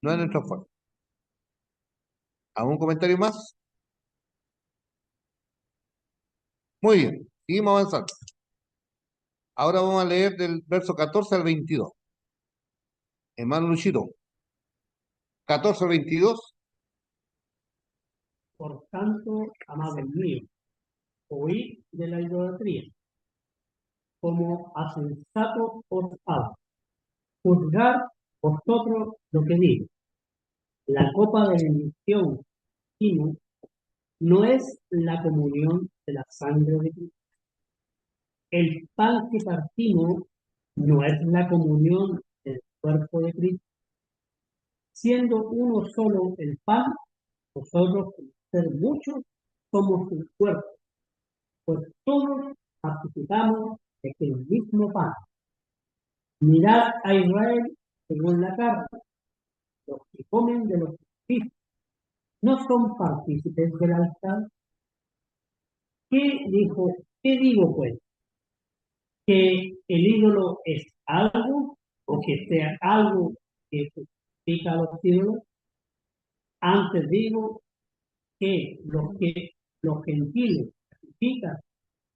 no es nuestra fuerza. ¿Algún comentario más? Muy bien, seguimos avanzando. Ahora vamos a leer del verso 14 al 22. Hermano Luchito, 14 al 22. Por tanto, amados míos, oíd de la idolatría, como a sensato os hablo. Juzgad vosotros lo que digo. La copa de bendición partimos no es la comunión de la sangre de Cristo. El pan que partimos no es la comunión del cuerpo de Cristo. Siendo uno solo el pan, nosotros, por ser muchos, somos un cuerpo, pues todos participamos de el mismo pan. Mirad a Israel según la carne, los que comen de los sacrificios, no son partícipes del altar. ¿Qué digo pues? ¿Que el ídolo es algo o que sea algo que sacrifica a los ídolos? Antes digo que los gentiles sacrifican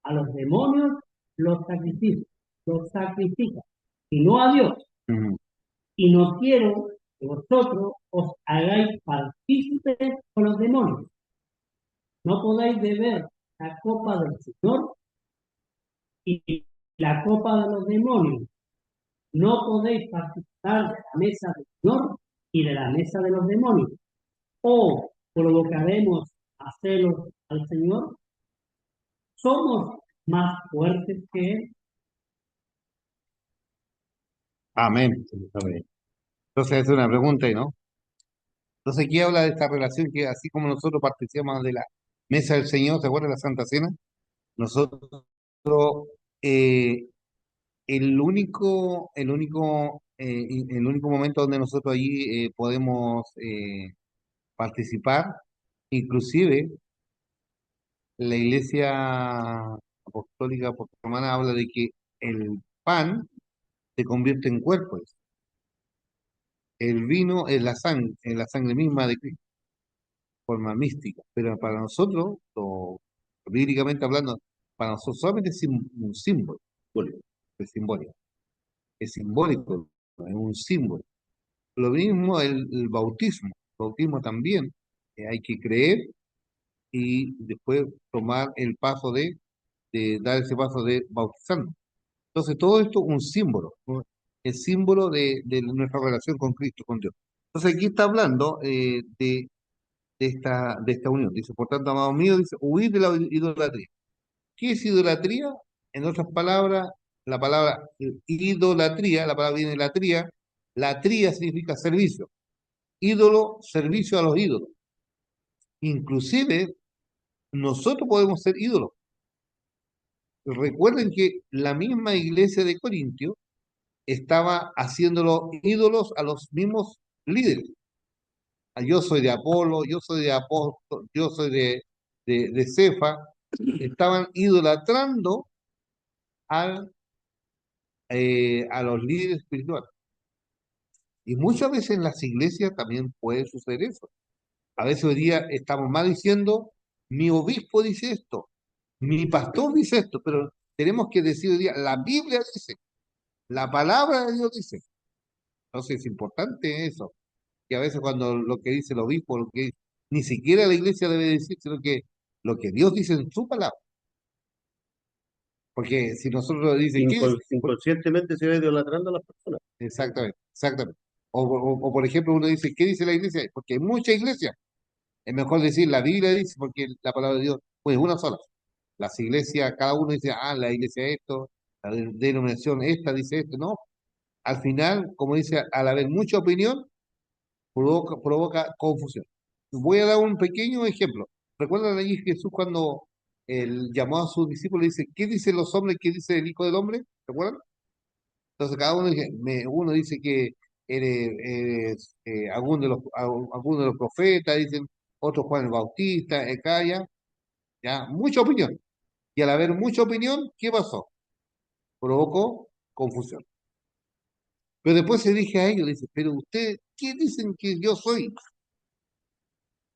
a los demonios, los sacrifican, y no a Dios. Ujú. Y no quiero que vosotros os hagáis partícipes con los demonios. No podáis beber la copa del Señor y la copa de los demonios. No podéis participar de la mesa del Señor y de la mesa de los demonios. O provocaremos a celos al Señor. Somos más fuertes que Él. Amén. Amén. Entonces es una pregunta y no. Entonces aquí habla de esta relación que así como nosotros participamos de la mesa del Señor, ¿se acuerda de la Santa Cena? Nosotros, eh, el único momento donde nosotros allí podemos participar, inclusive la Iglesia Apostólica Romana habla de que el pan se convierte en cuerpo, el vino es la sangre misma de Cristo, forma mística, pero para nosotros, bíblicamente hablando, para nosotros solamente es un símbolo, es simbólico, es simbólico, es un símbolo. Lo mismo el bautismo. El bautismo también hay que creer y después tomar el paso de dar ese paso de bautizarnos. Entonces, todo esto es un símbolo, ¿no? El símbolo de nuestra relación con Cristo, con Dios. Entonces, aquí está hablando de esta unión. Dice, por tanto, amados míos, dice, huir de la idolatría. ¿Qué es idolatría? En otras palabras, la palabra idolatría, la palabra viene de la tría significa servicio. Ídolo, servicio a los ídolos. Inclusive, nosotros podemos ser ídolos. Recuerden que la misma iglesia de Corintio estaba haciéndolo ídolos a los mismos líderes. Yo soy de Apolo, yo soy de Apóstol, yo soy de Cefa. Estaban idolatrando a los líderes espirituales. Y muchas veces en las iglesias también puede suceder eso. A veces hoy día estamos mal diciendo, mi obispo dice esto, mi pastor dice esto, pero tenemos que decir hoy día, la Biblia dice, la palabra de Dios dice. Entonces es importante eso, que a veces cuando lo que dice el obispo, ni siquiera la iglesia debe decir, sino que lo que Dios dice en su palabra. Porque si nosotros dicen, ¿qué es? Inconscientemente se va idolatrando a las personas. Exactamente, exactamente. O, por ejemplo, uno dice, ¿qué dice la iglesia? Porque hay mucha iglesia. Es mejor decir, la Biblia dice, porque la palabra de Dios, pues una sola. Las iglesias, cada uno dice, la iglesia esto, la denominación esta dice esto, no. Al final, como dice, al haber mucha opinión, provoca confusión. Voy a dar un pequeño ejemplo. ¿Recuerdan allí Jesús cuando él llamó a sus discípulos y dice, ¿qué dicen los hombres? ¿Qué dice el Hijo del Hombre? ¿Recuerdan? Entonces cada uno dice, uno dice que eres alguno de los profetas, dicen, otros Juan el Bautista, Ecaya, ya, mucha opinión. Y al haber mucha opinión, ¿qué pasó? Provocó confusión. Pero después se dije a ellos, dice, pero ustedes, ¿qué dicen que yo soy?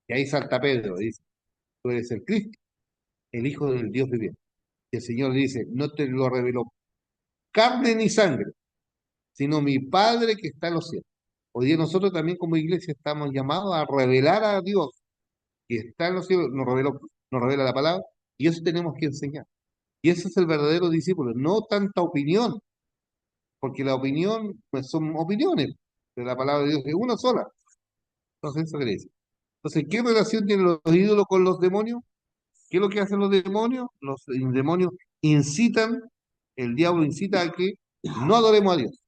Y ahí salta Pedro, dice, tú eres el Cristo, el Hijo del Dios viviente. Y el Señor dice, no te lo reveló carne ni sangre, sino mi Padre que está en los cielos. Hoy día nosotros también como iglesia estamos llamados a revelar a Dios que está en los cielos, nos revela la palabra, y eso tenemos que enseñar. Y ese es el verdadero discípulo, no tanta opinión, porque la opinión pues, son opiniones, pero la palabra de Dios es una sola. Entonces eso quiere decir. Entonces, ¿qué relación tienen los ídolos con los demonios? ¿Qué es lo que hacen los demonios? Los demonios incitan, el diablo incita a que no adoremos a Dios.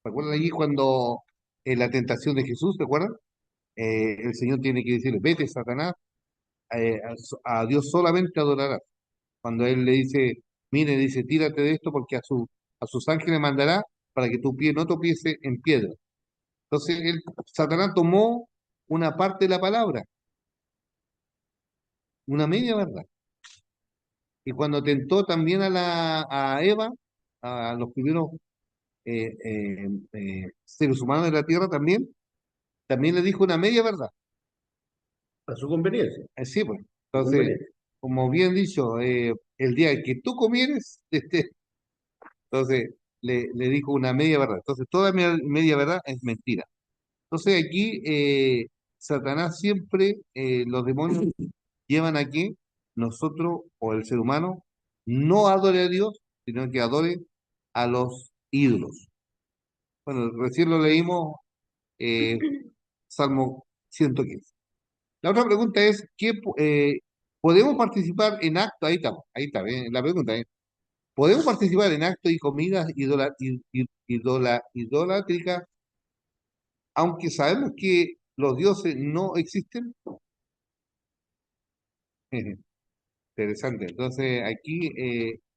¿Recuerdan allí cuando en la tentación de Jesús, ¿te acuerdan? El Señor tiene que decirle, vete, Satanás, a Dios solamente adorarás. Cuando Él le dice, mire, dice, tírate de esto porque a sus ángeles mandará para que tu pie no tropiece en piedra. Entonces, Satanás tomó una parte de la palabra, una media verdad. Y cuando tentó también a Eva, a los primeros seres humanos de la tierra también le dijo una media verdad. A su conveniencia. Sí, pues. Su Entonces, conveniencia. como bien dicho, el día que tú comieres, entonces le dijo una media verdad. Entonces, toda media verdad es mentira. Entonces, aquí Satanás siempre, los demonios llevan a que nosotros o el ser humano no adore a Dios, sino que adore a los ídolos. Bueno, recién lo leímos, eh, Salmo 115. La otra pregunta es, ¿podemos participar en actos? Ahí está, la pregunta es, ¿podemos participar en actos y comidas idolátricas, aunque sabemos que los dioses no existen? Interesante. Entonces, aquí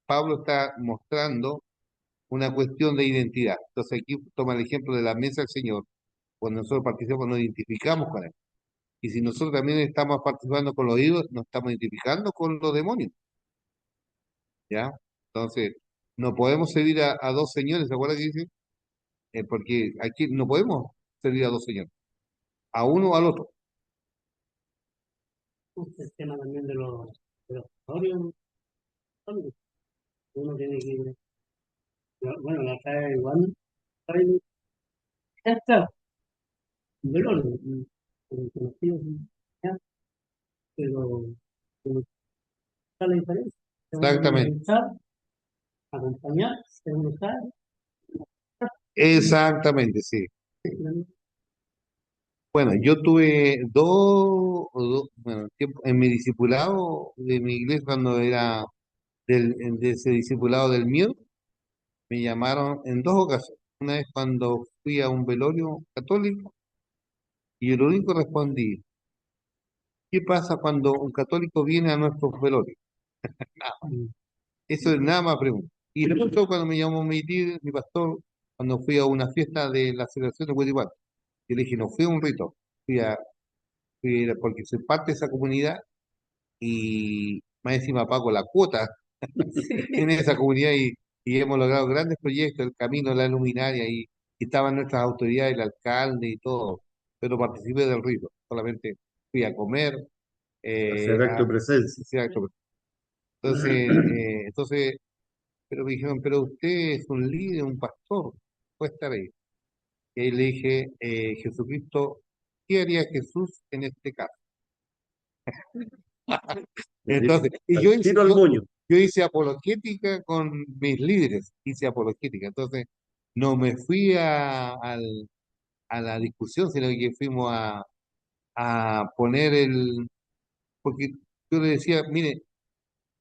Pablo está mostrando una cuestión de identidad. Entonces, aquí toma el ejemplo de la mesa del Señor. Cuando nosotros participamos, nos identificamos con Él. Y si nosotros también estamos participando con los ídolos, nos estamos identificando con los demonios. ¿Ya? Entonces, no podemos servir a dos señores, ¿se acuerdan que dice? Porque aquí no podemos servir a dos señores, a uno o al otro. El tema también de los auditorios, uno tiene que, bueno, la trae igual, trae, ya está, un velorio, un conocido, ya, pero está la diferencia. Se van a Exactamente, organizar, acompañar, según sabe, exactamente, sí. Bueno, yo tuve bueno, en mi discipulado de mi iglesia, cuando era de ese discipulado del miedo, me llamaron en dos ocasiones. Una vez cuando fui a un velorio católico y el único respondí, ¿qué pasa cuando un católico viene a nuestros velorios? Eso es nada más pregunta. Y el otro cuando me llamó mi tío, mi pastor, cuando fui a una fiesta de la celebración de Huitihuaca. Yo le dije, no fui a un rito, porque soy parte de esa comunidad y más encima pago la cuota en esa comunidad y hemos logrado grandes proyectos, el camino, la luminaria y estaban nuestras autoridades, el alcalde y todo, pero participé del rito, solamente fui a comer, Hacer acto a de presencia. hacer acto. Entonces, pero me dijeron, pero usted es un líder, un pastor, puede estar ahí. Y ahí le dije, Jesucristo, ¿qué haría Jesús en este caso? Entonces, y Al tiro al moño. yo hice apologética con mis líderes, hice apologética. Entonces, no me fui a la discusión, sino que fuimos a poner porque yo le decía, mire,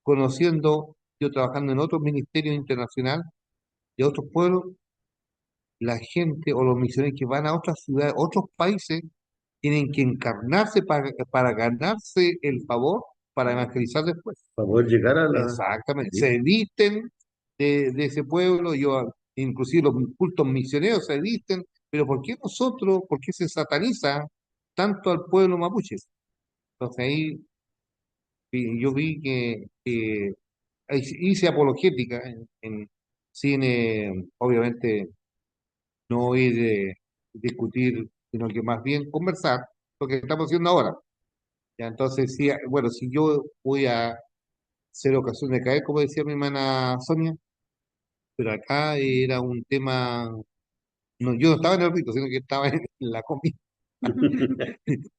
conociendo, yo trabajando en otros ministerios internacionales de otros pueblos, la gente o los misioneros que van a otras ciudades, otros países, tienen que encarnarse para ganarse el favor para evangelizar después. Para poder llegar a la... Exactamente, se visten de ese pueblo, inclusive los cultos misioneros se visten, pero por qué se sataniza tanto al pueblo mapuche? Entonces ahí yo vi que ahí hice apologética en cine, obviamente no ir discutir, sino que más bien conversar, lo que estamos haciendo ahora. Ya, entonces, sí, bueno, si yo voy a ser ocasión de caer, como decía mi hermana Sonia, pero acá era un tema, no, yo no estaba en el rito, sino que estaba en la comida.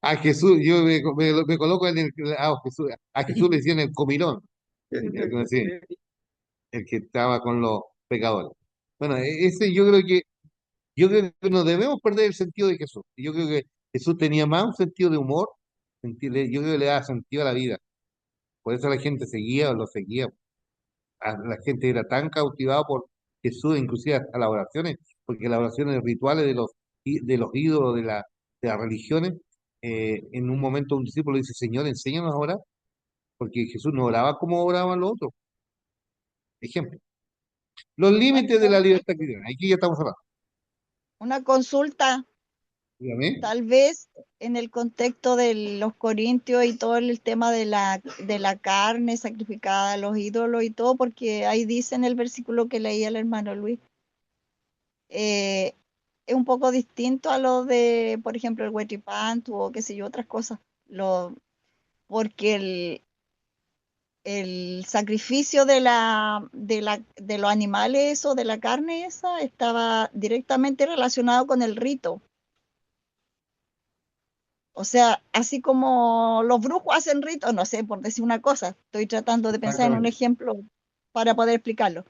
A Jesús, yo me coloco a Jesús le decían el comilón, el que estaba con los pecadores. Bueno, ese yo creo que no debemos perder el sentido de Jesús. Yo creo que Jesús tenía más un sentido de humor yo creo que le da sentido a la vida. Por eso la gente seguía o lo seguía. La gente era tan cautivada por Jesús, inclusive hasta las oraciones, porque las oraciones rituales de los ídolos de las religiones, en un momento un discípulo dice, Señor, enséñanos a orar, porque Jesús no oraba como oraban los otros. Ejemplo. Los límites de la Pastor, libertad cristiana. Aquí ya estamos hablando. una consulta, Dígame. tal vez en el contexto de los corintios y todo el tema de la carne sacrificada a los ídolos y todo, porque ahí dice en el versículo que leía el hermano Luis, eh, es un poco distinto a lo de, por ejemplo, el huetipantu o qué sé yo, otras cosas. Porque el sacrificio de los animales o de la carne esa estaba directamente relacionado con el rito. O sea, así como los brujos hacen ritos, no sé, por decir una cosa, estoy tratando de pensar en un Exactamente. ejemplo para poder explicarlo.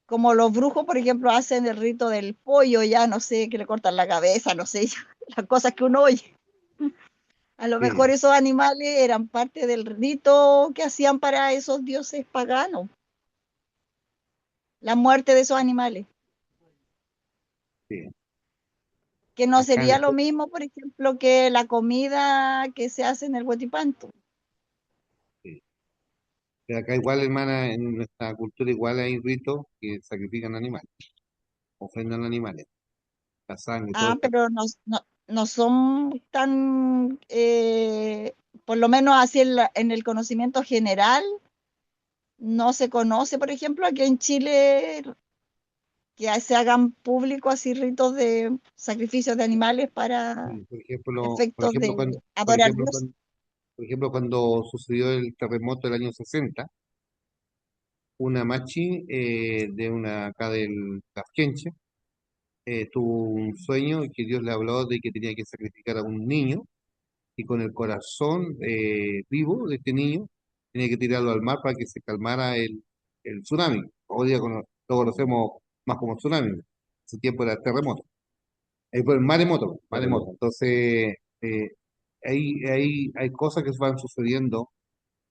Como los brujos, por ejemplo, hacen el rito del pollo, ya no sé, que le cortan la cabeza, no sé, las cosas que uno oye. A lo Sí, mejor esos animales eran parte del rito que hacían para esos dioses paganos, la muerte de esos animales. sí. Que no Acá en sería el- lo mismo, por ejemplo, que la comida que se hace en el Huetipanto. sí. Pero acá igual, hermana, en nuestra cultura igual hay ritos que sacrifican animales, ofrendan animales, la sangre, todo Ah, esto. pero no son tan, por lo menos así en el conocimiento general, no se conoce, por ejemplo, aquí en Chile, que se hagan públicos así ritos de sacrificios de animales para Sí, efectos de por adorar a ejemplo, Dios. por ejemplo, cuando sucedió el terremoto del año 60, una machi de una acá del Tasquenche tuvo un sueño y que Dios le habló de que tenía que sacrificar a un niño y con el corazón vivo de este niño tenía que tirarlo al mar para que se calmara el tsunami. Hoy día lo conocemos más como tsunami. Ese tiempo era terremoto. Ahí fue el maremoto, maremoto. Maremoto. Entonces, hay cosas que van sucediendo,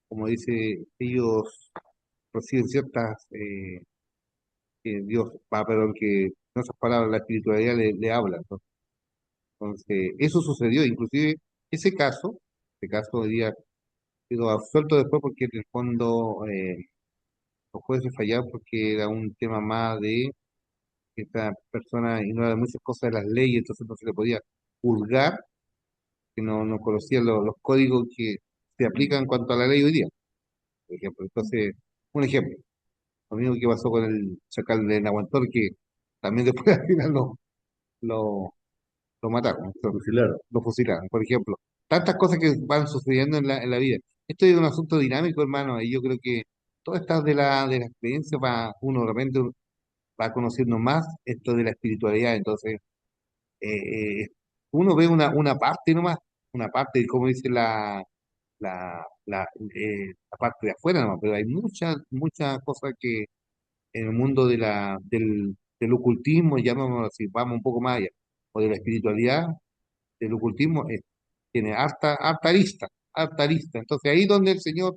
como dice, ellos reciben ciertas, que Dios, perdón, que en otras palabras la espiritualidad le habla, ¿no? Entonces, eso sucedió, inclusive ese caso hoy día quedó absuelto después porque en el fondo los jueces fallaron porque era un tema más de que esta persona ignoraba muchas cosas de las leyes, entonces no se le podía juzgar, que no conocía los códigos que se aplican en cuanto a la ley hoy día, por ejemplo. Entonces, un ejemplo, lo mismo que pasó con el chacal de Nahuantol, que también después al final lo, lo mataron, Fusilaron. lo fusilaron, por ejemplo. Tantas cosas que van sucediendo en la vida. Esto es un asunto dinámico, hermano, y yo creo que todo esto de la experiencia va, uno de repente va conociendo más esto de la espiritualidad, entonces uno ve una parte nomás, una parte, como dice la, la parte de afuera nomás, pero hay muchas cosas que en el mundo del ocultismo, llamémoslo así, vamos un poco más allá, o de la espiritualidad, del ocultismo, tiene harta arista. Entonces ahí donde el Señor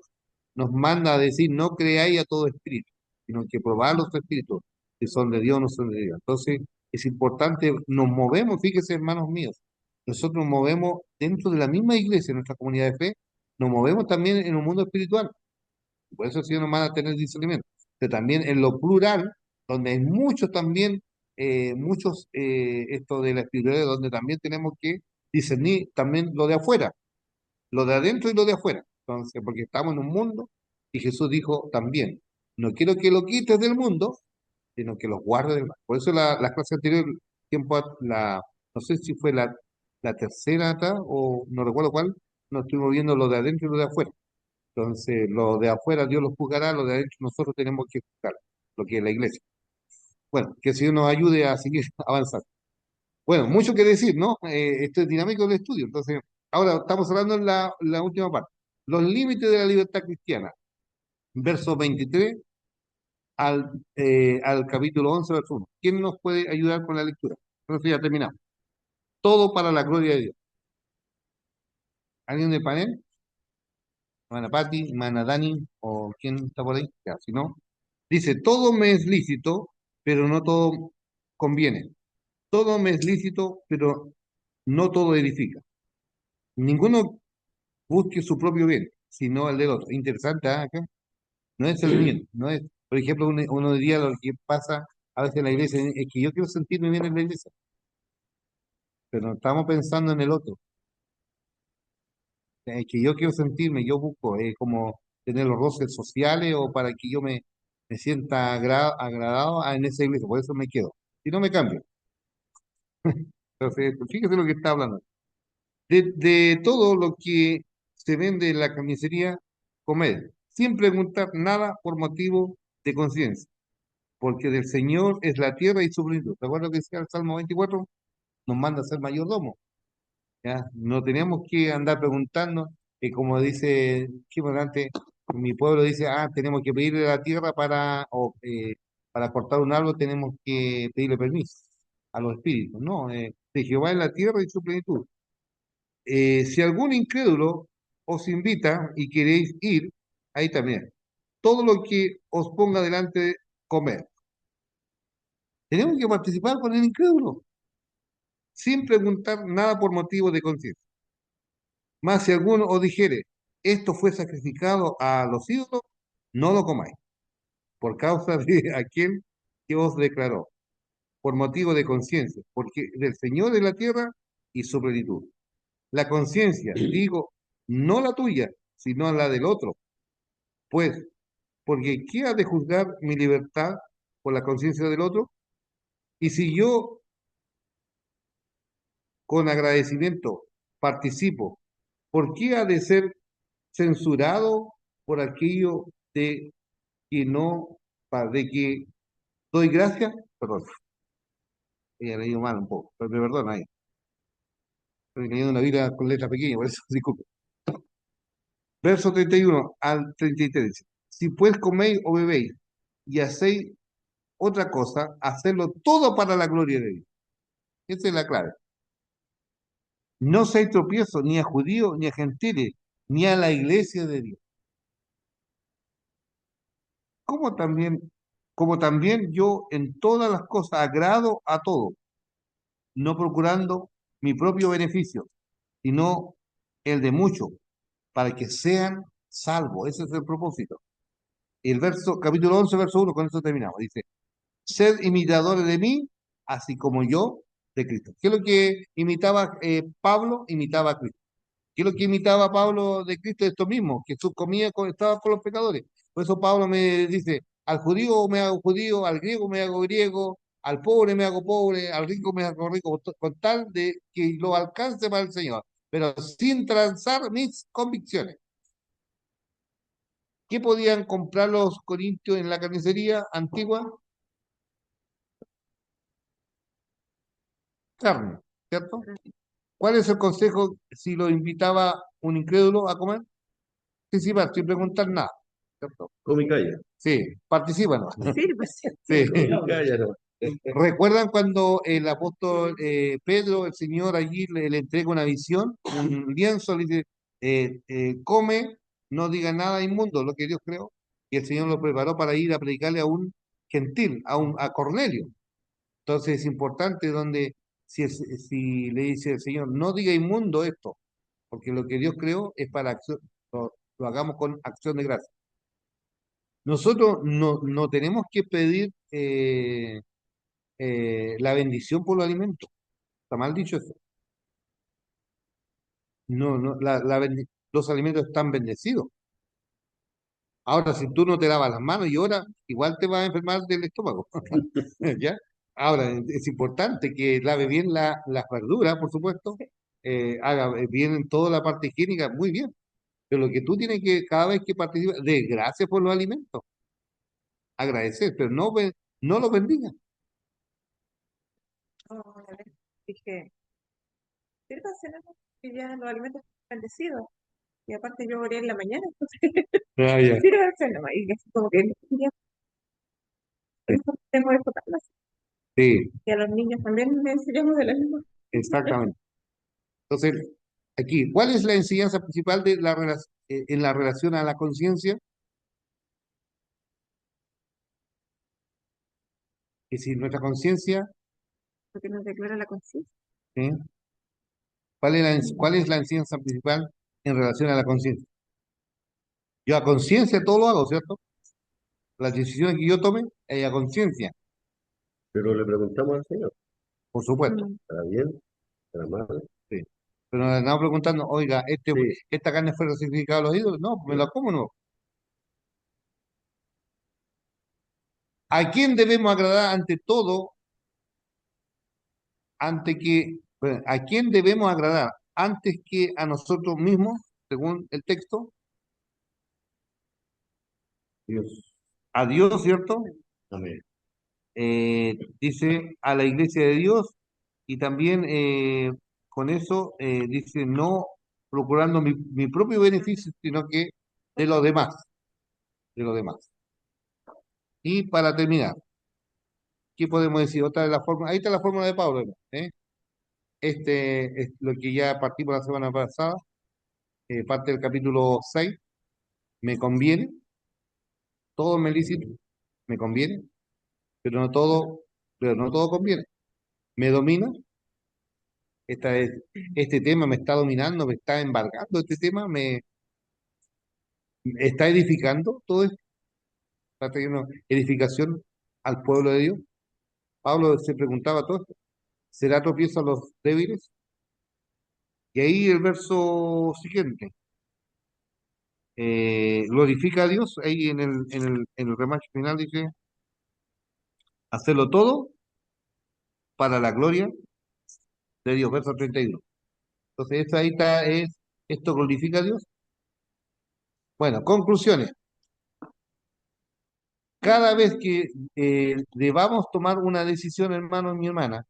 nos manda a decir, no creáis a todo espíritu, sino que probad los espíritus, si son de Dios o no son de Dios. Entonces es importante, nos movemos, fíjese hermanos míos, nosotros nos movemos dentro de la misma iglesia, nuestra comunidad de fe, nos movemos también en un mundo espiritual. Por eso el Señor nos manda a tener discernimiento. Pero también en lo plural, donde hay muchos también, esto de la espiritualidad, donde también tenemos que discernir también lo de afuera, lo de adentro y lo de afuera. Entonces, porque estamos en un mundo y Jesús dijo también, no quiero que lo quites del mundo, sino que los guardes del mal. Por eso la clase anterior, no sé si fue la tercera acá o no recuerdo cuál, nos estuvimos viendo lo de adentro y lo de afuera. Entonces, lo de afuera Dios los juzgará, lo de adentro nosotros tenemos que juzgar, lo que es la iglesia. Bueno, que el Señor nos ayude a seguir avanzando. Bueno, mucho que decir, ¿no? Esto es dinámico del estudio. Entonces, ahora estamos hablando en la última parte. Los límites de la libertad cristiana, verso 23 al capítulo 11 verso 1. ¿Quién nos puede ayudar con la lectura? Entonces ya terminamos. Todo para la gloria de Dios. ¿Alguien del panel? Hermana Patti, hermana Dani, o quién está por ahí, ya, si no. Dice, todo me es lícito, pero no todo conviene. Todo me es lícito, pero no todo edifica. Ninguno busque su propio bien, sino el del otro. Interesante, ¿ah? Acá. No es el mío, no es, por ejemplo, uno diría lo que pasa a veces en la iglesia, es que yo quiero sentirme bien en la iglesia, pero no estamos pensando en el otro. Es que yo quiero sentirme, yo busco como tener los roces sociales o para que yo me sienta agradado en esa iglesia, por eso me quedo. Si no me cambio. Entonces, fíjese lo que está hablando. De todo lo que se vende en la carnicería, comer, sin preguntar nada por motivo de conciencia, porque del Señor es la tierra y su plenitud. ¿Te acuerdas lo que decía el Salmo 24? Nos manda a ser mayordomo. ¿Ya? No tenemos que andar preguntando, como dice, qué importante, mi pueblo dice, tenemos que pedirle la tierra para cortar un árbol, tenemos que pedirle permiso a los espíritus. No, de Jehová es la tierra y su plenitud. Si algún incrédulo os invita y queréis ir, ahí también. Todo lo que os ponga delante, comer. Tenemos que participar con el incrédulo, sin preguntar nada por motivo de conciencia. Mas si alguno os dijere, esto fue sacrificado a los ídolos, no lo comáis, por causa de aquel que os declaró, por motivo de conciencia, porque del Señor es la tierra y su plenitud. La conciencia, digo, no la tuya, sino la del otro. Pues, porque ¿qué ha de juzgar mi libertad por la conciencia del otro? Y si yo con agradecimiento participo, ¿por qué ha de ser censurado por aquello de que no, de que doy gracias? Perdón, ella leído mal un poco, pero me perdona ahí. Estoy leyendo una Biblia con letra pequeña, por eso disculpe. Verso 31 al 33 dice, si pues coméis o bebéis y hacéis otra cosa, hacerlo todo para la gloria de Dios. Esa es la clave. No seáis tropiezo ni a judíos, ni a gentiles, ni a la iglesia de Dios. Como también, como también yo en todas las cosas agrado a todos, no procurando mi propio beneficio, sino el de muchos, para que sean salvos. Ese es el propósito. El verso, capítulo 11 verso 1, con eso terminamos. Dice, sed imitadores de mí, así como yo de Cristo. ¿Qué es lo que imitaba Pablo? Imitaba a Cristo. ¿Qué es lo que imitaba Pablo de Cristo? Esto mismo, que Jesús comía, estaba con los pecadores. Por eso Pablo me dice, al judío me hago judío, al griego me hago griego, al pobre me hago pobre, al rico me hago rico, con tal de que lo alcance para el Señor, pero sin transar mis convicciones. ¿Qué podían comprar los corintios en la carnicería antigua? Carne, ¿cierto? ¿Cuál es el consejo si lo invitaba un incrédulo a comer? Participar, sin preguntar nada, ¿cierto? Come y calla. Sí, participan. Sí, pues sí. Sí. Come y calla, no. ¿Recuerdan cuando el apóstol Pedro, el Señor allí le entrega una visión, un lienzo, le dice, come, no diga nada inmundo, lo que Dios creó? Y el Señor lo preparó para ir a predicarle a un gentil, a Cornelio. Entonces es importante donde, si le dice el Señor, no diga inmundo esto, porque lo que Dios creó es para acción, lo hagamos con acción de gracia. Nosotros no tenemos que pedir la bendición por los alimentos. Está mal dicho eso. No, no, los alimentos están bendecidos. Ahora, si tú no te lavas las manos y ahora, igual te vas a enfermar del estómago. ¿Ya? Ahora, es importante que lave bien las verduras, por supuesto, haga bien toda la parte higiénica, muy bien. Pero lo que tú tienes que, cada vez que participas, de gracias por los alimentos, agradecer, pero no los bendiga. No, una vez dije, sírvanse, ¿no? Que ya los alimentos están bendecidos. Y aparte yo oré en la mañana, entonces Ah, ya. sírvanse nomás. Y así como que ya, por eso tengo esto tan así. Sí, Y a los niños también les enseñamos de la misma. exactamente. Entonces, Aquí, ¿cuál es la enseñanza principal de en la relación a la conciencia? Que si nuestra conciencia, Porque nos declara la conciencia. ¿sí? ¿Cuál es la enseñanza principal en relación a la conciencia? Yo a conciencia todo lo hago, ¿cierto? Las decisiones que yo tome, es a conciencia, Pero le preguntamos al Señor, por supuesto. Mm. ¿estará bien? ¿Estará mal? Sí. Pero nos andamos preguntando, oiga, Sí, ¿esta carne fue sacrificada a los ídolos? No, pues me la como, no. ¿A quién debemos agradar ante todo, bueno, a quién debemos agradar antes que a nosotros mismos, según el texto? Dios. A Dios, ¿cierto? Amén. Dice a la iglesia de Dios y también con eso dice no procurando mi propio beneficio, sino que de los demás, de los demás. Y para terminar, ¿qué podemos decir? Otra de las fórmulas, ahí está la fórmula de Pablo, ¿no? Este es lo que ya partimos la semana pasada, parte del capítulo 6. Me conviene, todo me lícito, me conviene, pero no todo, pero no todo conviene. Me domina, este tema me está dominando, me está embargando, este tema me está edificando, todo esto está trayendo edificación al pueblo de Dios. Pablo se preguntaba todo esto, ¿será tropiezo a los débiles? Y ahí el verso siguiente, glorifica a Dios, ahí en el remache final dice, hacerlo todo para la gloria de Dios, verso 31. Entonces, esto ahí está, esto glorifica a Dios. Bueno, conclusiones. Cada vez que debamos tomar una decisión, hermano y mi hermana,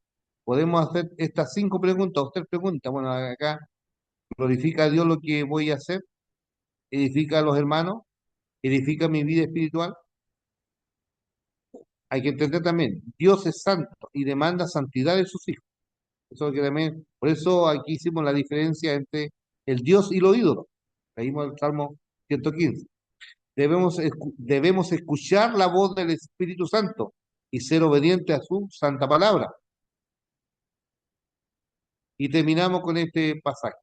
podemos hacer estas 5 preguntas, o 3 preguntas. Bueno, acá glorifica a Dios lo que voy a hacer, edifica a los hermanos, edifica mi vida espiritual. Hay que entender también, Dios es santo y demanda santidad de sus hijos. Eso que también, por eso aquí hicimos la diferencia entre el Dios y los ídolos. Leímos el Salmo 115. Debemos escuchar la voz del Espíritu Santo y ser obedientes a su santa palabra. Y terminamos con este pasaje.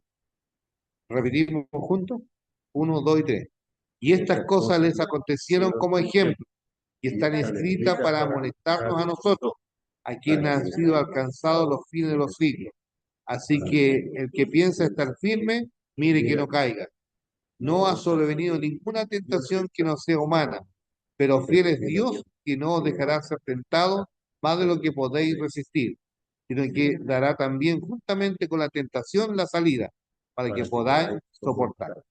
Repetimos juntos. 1, 2 y 3. Y estas cosas les acontecieron como ejemplo y están escritas para amonestarnos a nosotros, a quienes han sido alcanzados los fines de los siglos. Así que el que piensa estar firme, mire que no caiga. No ha sobrevenido ninguna tentación que no sea humana, pero fiel es Dios que no os dejará ser tentados más de lo que podéis resistir, sino que dará también juntamente con la tentación la salida, para que podáis soportar.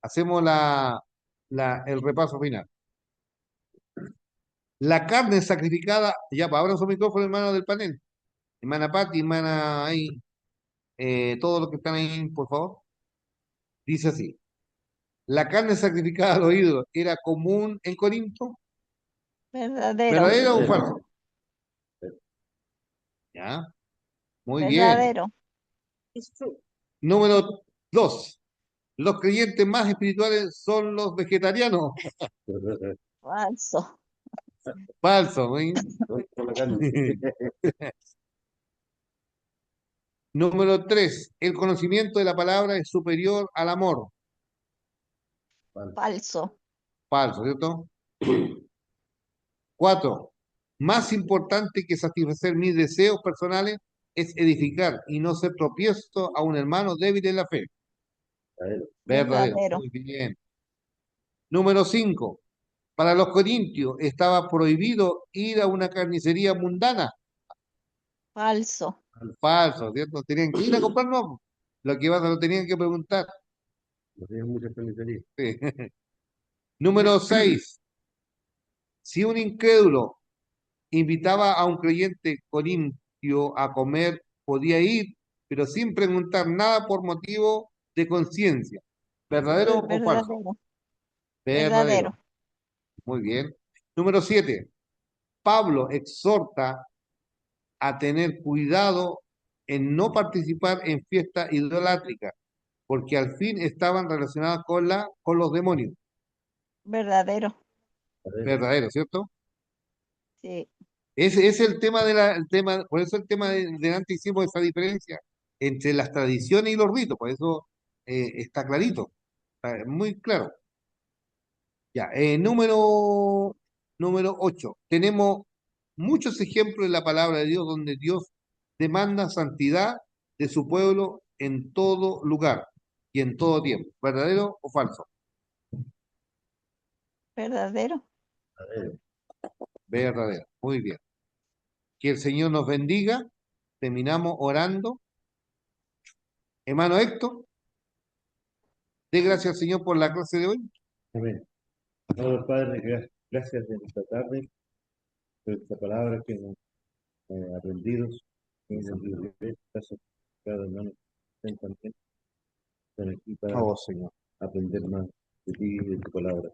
Hacemos el repaso final. La carne sacrificada, ya, pues abran su micrófono, hermano del panel. Hermana Pati, hermana ahí, todos los que están ahí, por favor. Dice así. La carne sacrificada a los ídolos era común en Corinto, Verdadero, ¿verdadero o falso? Ya, muy bien. verdadero, It's true. Número 2. Los creyentes más espirituales son los vegetarianos. falso, Falso, ¿sí? Con la carne. Número 3. El conocimiento de la palabra es superior al amor. falso, Falso, ¿cierto? 4. Más importante que satisfacer mis deseos personales es edificar y no ser tropiezo a un hermano débil en la fe. Verdadero. verdadero, Muy bien. Número 5. Para los corintios estaba prohibido ir a una carnicería mundana. falso, Falso, ¿cierto? Tenían que ir a comprar, no. Lo que pasa lo tenían que preguntar. No tienes mucha carnicería. Sí. Número 6. Si un incrédulo invitaba a un creyente corintio a comer, podía ir, pero sin preguntar nada por motivo de conciencia. ¿Verdadero o falso? verdadero, Verdadero. verdadero, Muy bien. Número 7. Pablo exhorta a tener cuidado en no participar en fiestas idolátricas, porque al fin estaban relacionadas con los demonios, Verdadero. verdaderos, ¿cierto? Sí. Ese es el tema el tema, por eso el tema delante hicimos esa diferencia entre las tradiciones y los ritos, por eso está clarito, está muy claro. Ya, número 8. Tenemos muchos ejemplos en la palabra de Dios donde Dios demanda santidad de su pueblo en todo lugar y en todo tiempo. ¿Verdadero o falso? Verdadero. Verdadero. Muy bien. Que el Señor nos bendiga. Terminamos orando. Hermano Héctor, dé gracias al Señor por la clase de hoy. Amén. Amado Padre, gracias en esta tarde por esta palabra que hemos aprendido. Gracias a cada hermano que también están aquí para Oh, Señor. aprender más de ti y de tu palabra.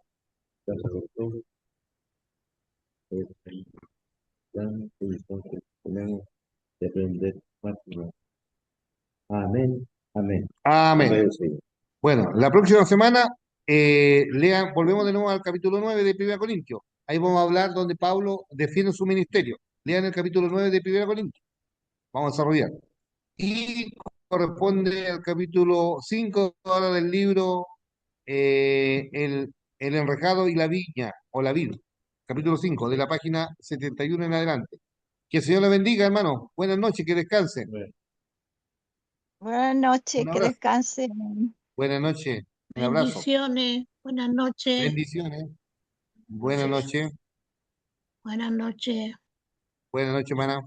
Gracias por todo. Por el gran ilusión que tenemos de aprender más y más. Amén. Amén. Amén. Amén, Señor. Bueno, la próxima semana volvemos de nuevo al capítulo 9 de 1 Corintios. Ahí vamos a hablar donde Pablo defiende su ministerio. Lean el capítulo 9 de 1 Corintios. Vamos a desarrollar. Y corresponde al capítulo 5 ahora del libro el enrejado y la viña, o la vid. Capítulo 5 de la página 71 en adelante. Que el Señor le bendiga, hermano. Buenas noches, que descansen. Bueno, Buenas noches, Un que abrazo. descansen. Buenas noches. Un abrazo. Bendiciones. Buenas noches. Bendiciones. Buenas noches. Buenas noches. Buenas noches, hermana.